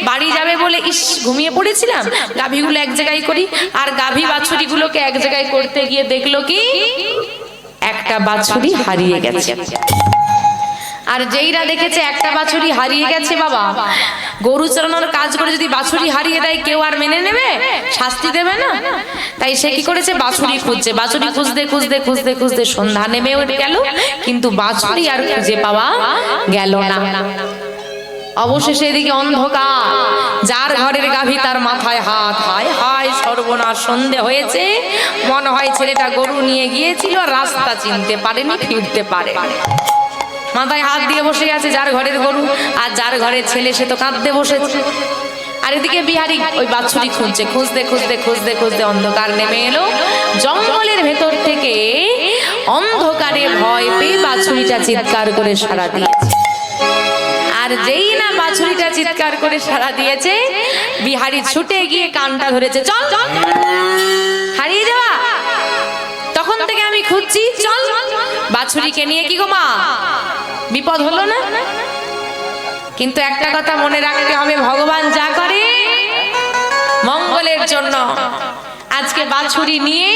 বাড়ি যাবে বলে, ইস ঘুমিয়ে পড়েছিলাম, গাভীগুলো এক জায়গায় করি। আর গাভী বাছুরিগুলোকে এক জায়গায় করতে গিয়ে দেখলো কি, একটা বাছুরি হারিয়ে গেছে। আর যেইরা দেখেছে একটা বাছুরি হারিয়ে গেছে, বাবা গরু চড়ানোর কাজ করে যদি বাছুরি হারিয়ে দেয়, কেউ আর মেনে নেবে? শাস্তি দেবে না? তাই সে কি করেছে, বাছুরি খুঁজছে। বাছুরি খুঁজতে খুঁজতে খুঁজতে খুঁজতে সন্ধ্যা নেমে গেল, কিন্তু বাছুরি আর খুঁজে পাওয়া গেল না। অবশেষে এদিকে অন্ধকার, যার ঘরের গাভী তার মাথায় হাত। হায় হায় সর্বনাশ, সন্ধে হয়েছে, মনে হয় ছেলেটা গরু নিয়ে গিয়েছিল, রাস্তা চিনতে পারেনি, ফিরতে পারে, মাথায় হাত দিয়ে বসে আছে যার ঘরের গরু। আর যার ঘরের ছেলে, সে তো কাঁদতে বসেছে। আর এদিকে বিহারি ওই বাছুরি খুঁজছে, খুঁজতে খুঁজতে খুঁজতে খুঁজতে অন্ধকার নেমে এলো। জঙ্গলের ভেতর থেকে অন্ধকারে ভয় পেয়ে বাছুরিটা চিৎকার করে সাড়া দিয়েছে। আর যেই না বাছুরিটা চিৎকার করে সাড়া দিয়েছে, বিহারি ছুটে গিয়ে কানটা ধরেছে, চল হারিয়ে যাওয়া, তখন থেকে আমি খুঁজছি, চল বাছুরিকে নিয়ে কি গো মা বিপদ হলো না? কিন্তু একটা কথা মনে রাখতে হবে, ভগবান যা করে মঙ্গলের জন্য। আজকে বাছুরি নিয়ে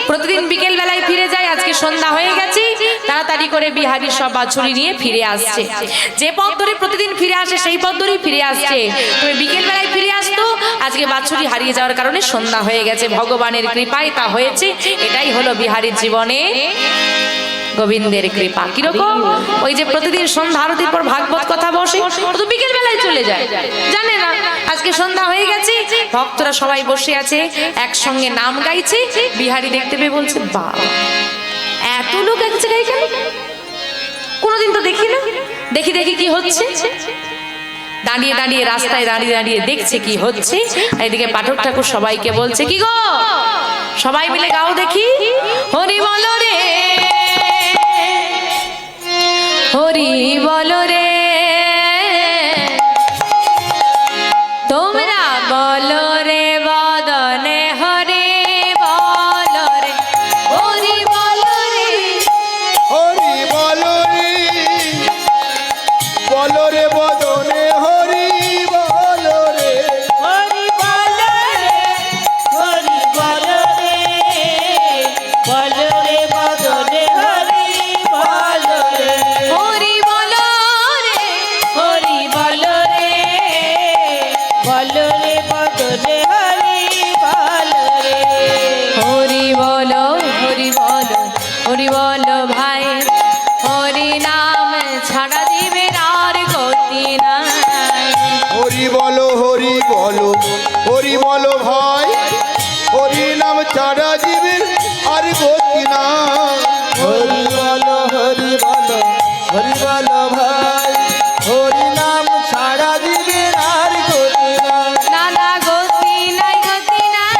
প্রতিদিন বিকেল বেলায় ফিরে যায়। আজকে সন্ধ্যা হয়ে গেছে, তাড়াতাড়ি করে বিহারী সব বাছুরি নিয়ে ফিরে আসছে। যে পথ ধরে প্রতিদিন ফিরে আসে সেই পথ ধরেই ফিরে আসছে। তবে বিকেল বেলায় ফিরে আসতো, আজকে বাছুরি হারিয়ে যাওয়ার কারণে সন্ধ্যা হয়ে গেছে। ভগবানের কৃপায় তা হয়েছে। এটাই হলো বিহারীর জীবনে গোবিন্দের কৃপা। কিরকম? ওই যে প্রতিদিন সন্ধ্যা আরতির পর ভাগবত কথা বসে, তো বিকেল বেলায় চলে যায়, জানে না আজকে সন্ধ্যা হয়ে গেছে। ভক্তরা সবাই বসে আছে, একসঙ্গে নাম গাইছে। বিহারী দেখতে পেয়ে বলছে, বাবা এত লোক এক জায়গায় কেন? কোনোদিন তো দেখি না। দেখি দেখি কি হচ্ছে। দাঁড়িয়ে দাঁড়িয়ে রাস্তায় দাঁড়িয়ে দাঁড়িয়ে দেখছে কি হচ্ছে। এদিকে পাঠক ঠাকুর সবাইকে বলছে, কি গো সবাই মিলে গাও দেখি, হরি বল রে হরি বল রে, তোমরা বলো রে বদনে হরি বল রে, হরি বল রে, হরি বলো রে, বলো রে বদনে হরি বলো রে, হরি বল রে, হরি বল রে, বল রে বদনে হরি বল রে, হরি বল রে, হরি বল রে, বল রে বদনে হরি বল রে, হরি বলো হরি বলো হরি বলো ভাই, হরি নাম ছাড়া জীবের আর গতি নাই। হরি বলো হরি বলো হরি বলো ভাই, হরি নাম ছাড়া জীবের আর গতি না। হরি বলো হরি বলো হরি বলো ভাই, হরি নাম ছাড়া জীবের আর গতি না। নানা গতি নাই গতি নাই,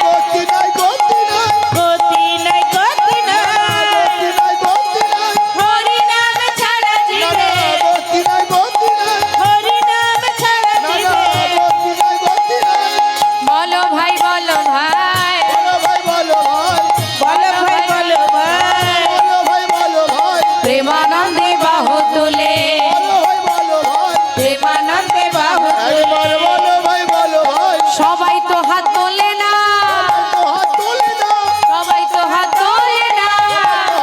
গতি নাই গতি নাই, গতি নাই গতি নাই, গতি নাই গতি নাই, হরি নাম ছাড়া জীবে, গতি নাই গতি নাই, হরি নাম ছাড়া দিবে, গতি নাই গতি নাই। বলো ভাই বলো ভাই, বলো ভাই বলো ভাই, বলো ভাই বলো ভাই, বলো ভাই বলো ভাই, প্রেমানন্দে বাহু তুলে, বলো ভাই বলো ভাই, প্রেমানন্দে বাহু একবার বলো ভাই বলো ভাই, সবাই তো হাত তোলে না, তো হাত তুলে দাও, সবাই তো হাত তোলে না,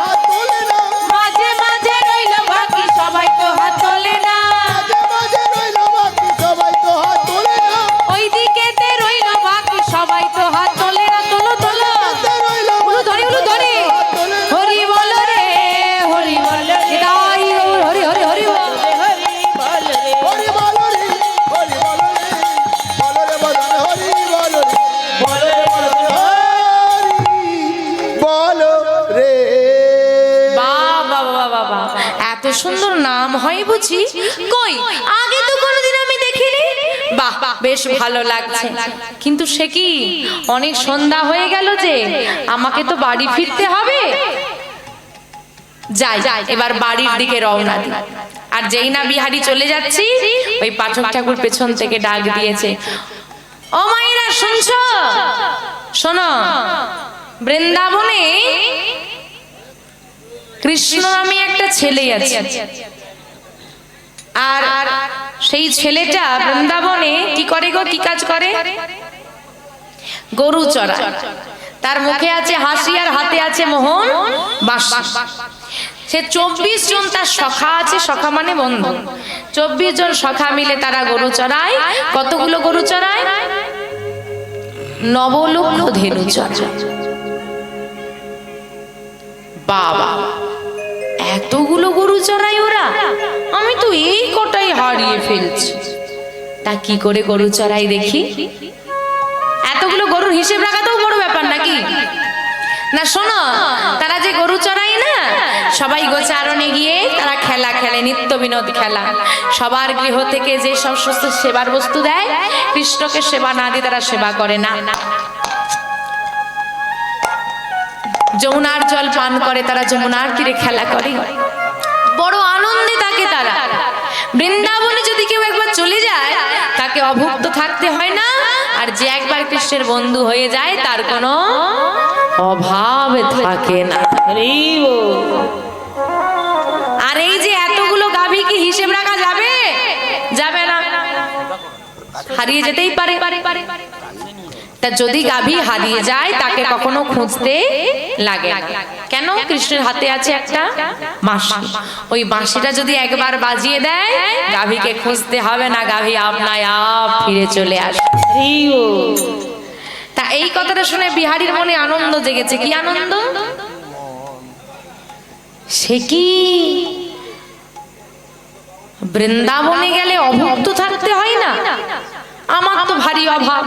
হাত তুলে দাও, মাঝে মাঝে রইল বাকি সবাই তো হাত তোলে না, মাঝে মাঝে রইল বাকি সবাই তো হাত তুলে দাও, ওই দিকেতে রইল বাকি সবাই তো হাত তোলে না। তোলো তোলো, রইল উলু ধরে উলু ধরে, হরি বল রে হরি বল রে, নিতাই গৌর হরি হরি হরি বল। হরি বল রে, হরি বলো রে, হরি বলো রে, বলো রে বদনে হরি বলো রে, বলো রে বলো রে, হরি বলো রে। বাবা বাবা বাবা, এত সুন্দর নাম হয় বুঝি? কই আগে তো কোনোদিন আমি দেখিনি। বাহ বেশ ভালো লাগছে, কিন্তু সে কি অনেক সন্ধ্যা হয়ে গেল যে, আমাকে তো বাড়ি ফিরতে হবে। যাই এবার বাড়ির দিকে রওনা দিই। আর যেই না বিহারী চলে যাচ্ছি, ওই পাঠক ঠাকুর পেছন থেকে ডাক দিয়েছে, ও মায়েরা শুনছো? শোনো, বৃন্দাবনে কৃষ্ণ নামে একটা ছেলে আছে, আর সেই ছেলেটা বৃন্দাবনে কি করে গো, কি কাজ করে? গরু চড়ায়। তার মুখে আছে হাসি আর হাতে আছে মোহন বাঁশি। সে 24 জন তার সখা আছে, সখা মানে বন্ধু। 24 জন সখা মিলে তারা গরু চড়ায়। কতগুলো গরু চড়ায়? 9 লক্ষ ধেনু চড়ায়। বাবা, এতগুলো গরু চড়াই ওরা? আমি তো এই কটাই হারিয়ে ফেলছি। তা কি করে গরু চড়াই দেখি? এতগুলো গরুর হিসেব রাখাতেও বড় ব্যাপার নাকি? না শোনো, তারা যে গরু চড়াই না, সবাই গোচারণে গিয়ে তারা খেলা খেলে, নিত্য বিনোদ খেলা। সবার গৃহ থেকে যে সব সমস্ত সেবার বস্তু দেয়, কৃষ্ণকে সেবা না দিয়ে তারা সেবা করে না। যমুনার জল পান করে তারা, যমুনার তীরে খেলা করে, বড় আনন্দে থাকে তারা। বৃন্দাবনে যদি কেউ একবার চলে যায়, তাকে অভুক্ত থাকতে হয় না। আর যে একবার কৃষ্ণের বন্ধু হয়ে যায়, তার কোনো অভাব থাকে না। আর এই যে এতগুলো গাভী কি হিসেব রাখা যাবে? যাবে না, হারিয়ে যেতেই পারে। তা যদি গাভী হারিয়ে যায় তাকে কখনো খুঁজতে লাগে কেন? কৃষ্ণের হাতে আছে একটা বাঁশি, ওই বাঁশিটা যদি একবার বাজিয়ে দেয় গাভীকে খুঁজতে হবে না, গাভী আপনায় আপ ফিরে চলে আসে। তা এই কথাটা শুনে বিহারীর মনে আনন্দ জেগেছে। কি আনন্দ? সে কি বৃন্দাবনে গেলে অভুক্ত থাকতে হয় না? আমার তো ভারী অভাব,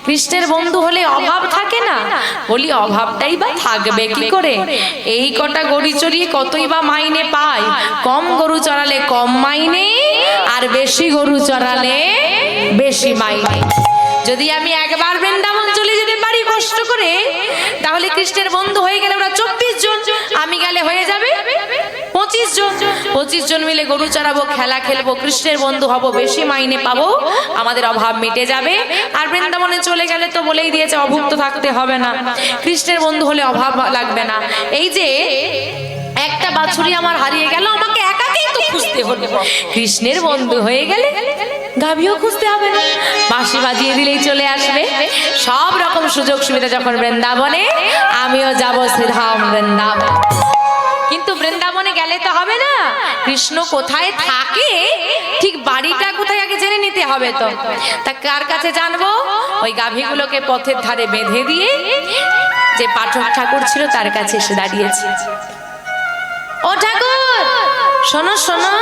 কৃষ্ণের বন্ধু হলে অভাব থাকে না? বলি অভাবটাই বা থাকবে কি করে? এই কটা গরু চড়িয়ে কতই বা মাইনে পায়? কম গরু চড়ালে কম মাইনে, আর বেশি গরু চড়ালে বেশি মাইনে। যদি আমি একবার বৃন্দাবন চলে যেতে পারি কষ্ট করে, তাহলে কৃষ্ণের বন্ধু হয়ে গেলে ওরা 24 জন, আমি গেলে হয়ে যাবে 25 জন। 25 জন মিলে গরু চড়াবো, খেলা খেলবো, কৃষ্ণের বন্ধু হব, বেশি মাইনে পাবো, আমাদের অভাব মিটে যাবে। আর বৃন্দাবনে চলে গেলে তো বলেই দিয়েছে অভুক্ত থাকতে হবে না, কৃষ্ণের বন্ধু হলে অভাব লাগবে না। এই যে একটা বাছুরি আমার হারিয়ে গেল, আমাকে একাকেই তো খুঁজতে হলো, কৃষ্ণের বন্ধু হয়ে গেলে গাভীও খুঁজতে হবে না, বাঁশি বাজিয়ে দিলেই চলে আসবে। সব রকম সুযোগ সুবিধা যখন বৃন্দাবনে, আমিও যাব শ্রীধাম বৃন্দাবন। কিন্তু বৃন্দাবনে গেলে তো হবে না, কৃষ্ণ কোথায় থাকে, ঠিক বাড়িটা কোথায় আগে জেনে নিতে হবে। তো তা কার কাছে জানবো? ওই গাভীগুলোকে পথের ধারে বেঁধে দিয়ে যে পাঠক ঠাকুর ছিল তার কাছে এসে দাঁড়িয়েছে। ও ঠাকুর, শোনো শোনো,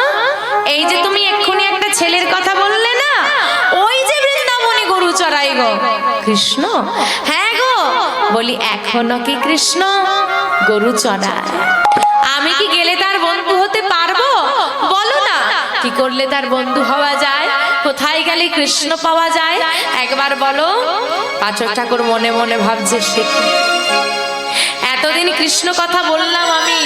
এই যে তুমি এক্ষুনি একটা ছেলের কথা বললে না, ওই যে বৃন্দাবনে গরু চড়াই গো কৃষ্ণ। হ্যাঁ গো, বলি এখনো কি কৃষ্ণ গরু চড়ায়? আমি কি গেলে তার বন্ধু হতে পারবো? বলো না, কি করলে তার বন্ধু হওয়া যায়? কোথায় গেলে কৃষ্ণ পাওয়া যায়? একবার বলো। পাচক ঠাকুর মনে মনে ভাবছে, সে কি এতদিন কৃষ্ণ কথা বললাম আমি,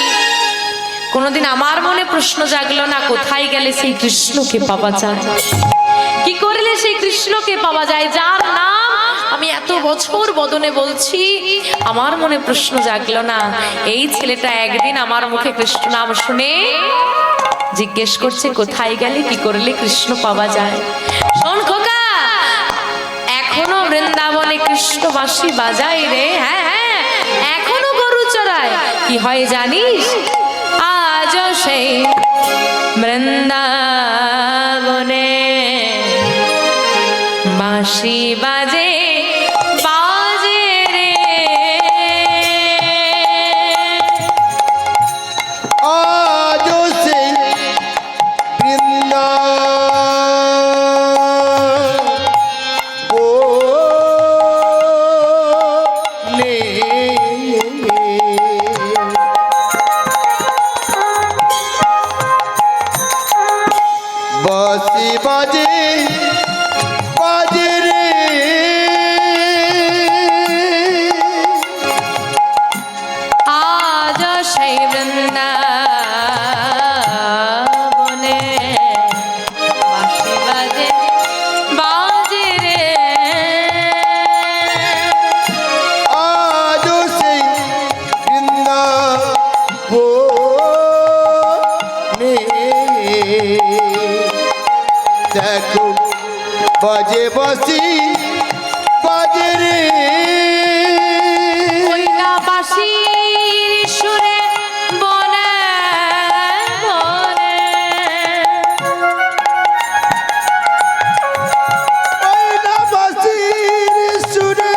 কোনোদিন আমার মনে প্রশ্ন জাগলো না কোথায় গেলে সেই কৃষ্ণকে পাওয়া যায়, কি করলে সেই কৃষ্ণকে পাওয়া যায় যার নাম আমি এত বছর বদনে বলছি। আমার মনে প্রশ্ন জাগলো না। এই ছেলেটা একদিন আমার মুখে কৃষ্ণ নাম শুনে জিজ্ঞেস করছে কোথায় গেলে কি করলে কৃষ্ণ পাওয়া যায়। শোন খোকা, এখনো বৃন্দাবনে কৃষ্ণ বাঁশি বাজায় রে। হ্যাঁ হ্যাঁ, এখনো গরু চড়ায়। কি হয় জানিস? আজ সেই বৃন্দাবনে বাঁশি বাজে বাজে রে। আজ সে বৃন্দাবনে বাঁশি বাজে বাজে রে। আজ সেই বৃন্দাবনে বাঁশি বাজে বাজে রে। আজ সেই বৃন্দাবনে দেখো বাজে বাঁশি বাজে রে। ওই না বাঁশির সুরে বনে বনে, ওই না বাঁশির সুরে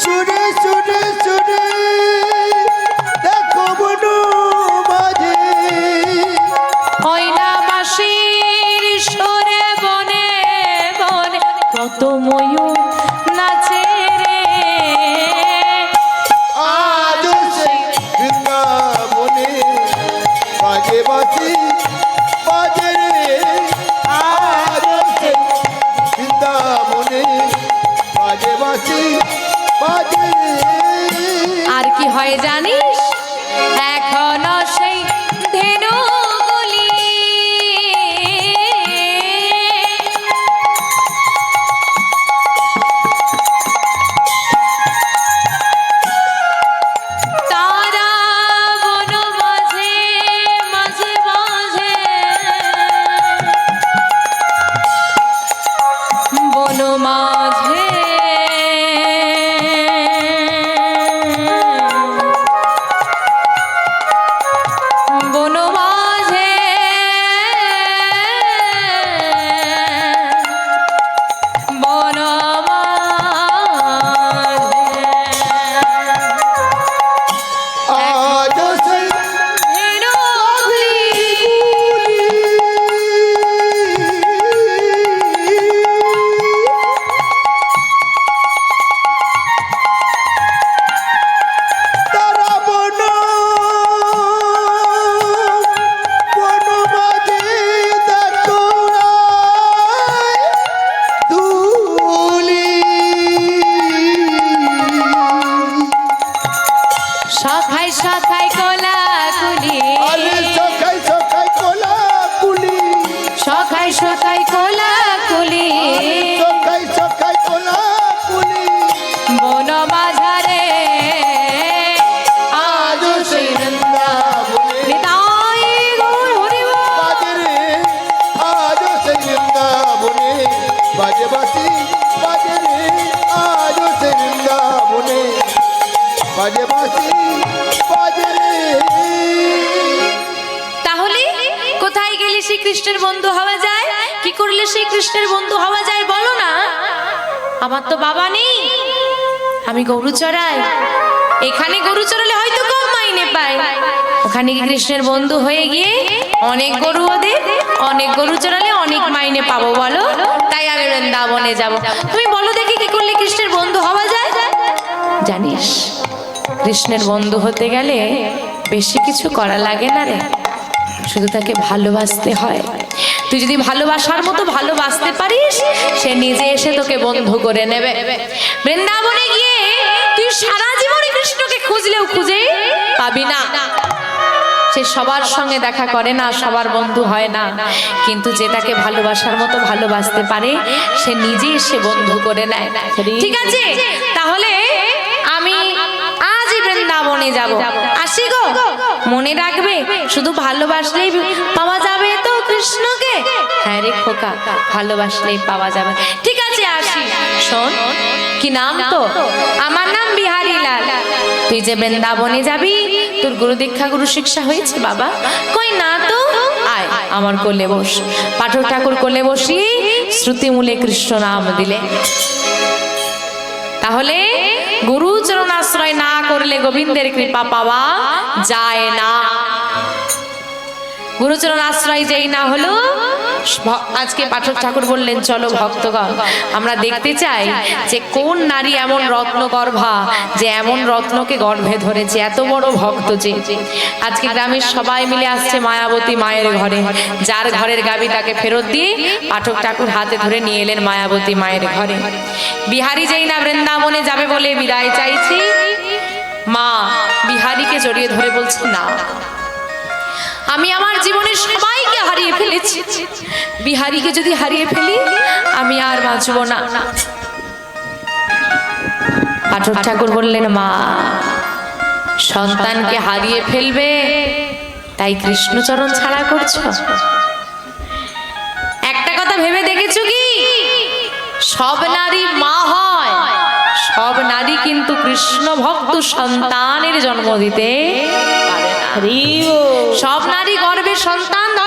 সুরে সুরে সুরে দেখো বনু বাজে। ওই না বাঁশির সুরে বনে বনে কত ময়ূর নাচে রে। আজ সেই বৃন্দাবনে বাজে বাঁশি বাজে রে। আজ সেই বৃন্দাবনে বাজে বাঁশি বাজে রে। আর কি হয় জানিস? এখনো সেই ধেনুগুলি তারা বন মাঝে বনমাঝে আজ সেই তারা বনমাঝে দেখো দুলি শাখায় শাখায় কলা কুলি আরে সখাই সখাই কোলা কুলি শাখায় শাখায় কলা কুলি সখাই সখাই কোলা কুলি বন বাজারে আজ সেই বৃন্দাবনে হৃদয় গৌর হরিব বাজে রে আজ সেই বৃন্দাবনে বাজে বাসি বাজে রে আজ সেই বৃন্দাবনে বাজে বাসি বাজে রে তাহলে কোথায় গেলে সেই কৃষ্ণের বন্ধু হওয়া যায়? কি করলে সেই কৃষ্ণের বন্ধু হওয়া যায় বলো না? আমার তো বাবা নেই, আমি গরু চড়াই। এখানে গরু চড়ালে হয়তো কম মাইনে পাই, ওখানে কি কৃষ্ণের বন্ধু হয়ে গিয়ে অনেক গরু ওদের অনেক গরু চড়ালে অনেক মাইনে পাবো বলো? তাই আমি বৃন্দাবনে যাব। তুমি বলো দেখি কি করলে কৃষ্ণের বন্ধু হওয়া যায়? জানিস, কৃষ্ণের বন্ধু হতে গেলে বেশি কিছু করা লাগে না রে, শুধু তাকে ভালোবাসতে হয়। তুই যদি ভালোবাসার মতো ভালোবাসতে পারিস, সে নিজে এসে তোকে বন্ধু করে নেবে। বৃন্দাবনে গিয়ে তুই সারা জীবনে কৃষ্ণকে খুঁজলেও খুঁজে পাবি না। সে সবার সঙ্গে দেখা করে না, সবার বন্ধু হয় না, কিন্তু যে তাকে ভালোবাসার মতো ভালোবাসতে পারে, সে নিজে এসে বন্ধু করে নেয়। ঠিক আছে, তাহলে আমি আজই বৃন্দাবনে যাব। আসি গো, মনে রাখবে শুধু ভালোবাসলেই পাওয়া যাবে তো কৃষ্ণকে? হ্যাঁ রে খোকা, ভালোবাসলেই পাওয়া যাবে। ঠিক আছে আসি। শোন, কি নাম তো? আমার নাম বিহারী লাল। তুই যে বৃন্দাবনে যাবি, তোর গুরু দীক্ষা গুরু শিক্ষা হয়েছে বাবা? কই না তো। আয় আমার কোলে বস। পাঠক ঠাকুর কোলে বসি শ্রুতিমূলে কৃষ্ণ নাম দিলে। তাহলে গুরু চরণ আশ্রয় না করলে গোবিন্দের কৃপা পাওয়া যায় না। গুরুচরণ আশ্রয় যেই না হলো, আজকে পাঠক ঠাকুর বললেন চলো ভক্তগণ আমরা দেখতে চাই যে কোন নারী এমন রত্ন গর্ভা, যে এমন রত্নকে গর্ভে ধরেছে, এত বড় ভক্ত। যে আজকে গ্রামের সবাই মিলে আসছে মায়াবতী মায়ের ঘরে, যার ঘরের গাবি তাকে ফেরত দিয়ে পাঠক ঠাকুর হাতে ধরে নিয়ে এলেন মায়াবতী মায়ের ঘরে। বিহারী যেই না বৃন্দাবনে যাবে বলে বিদায় চাইছি, মা বিহারীকে জড়িয়ে ধরে বলছে না, আমি আমার জীবনের সবাইকে হারিয়ে ফেলেছি, বিহারীকে যদি হারিয়ে ফেলি আমি আর বাঁচব না। পাঠক ঠাকুর বললেন মা, সন্তানকে হারিয়ে ফেলবে তাই কৃষ্ণচরণ ছাড়া করছো? একটা কথা ভেবে দেখেছো কি, সব নারী মা হয়, সব নারী কিন্তু কৃষ্ণ ভক্ত সন্তানের জন্ম দিতে পারে না। সব নারী গর্ভে সন্তান ধরে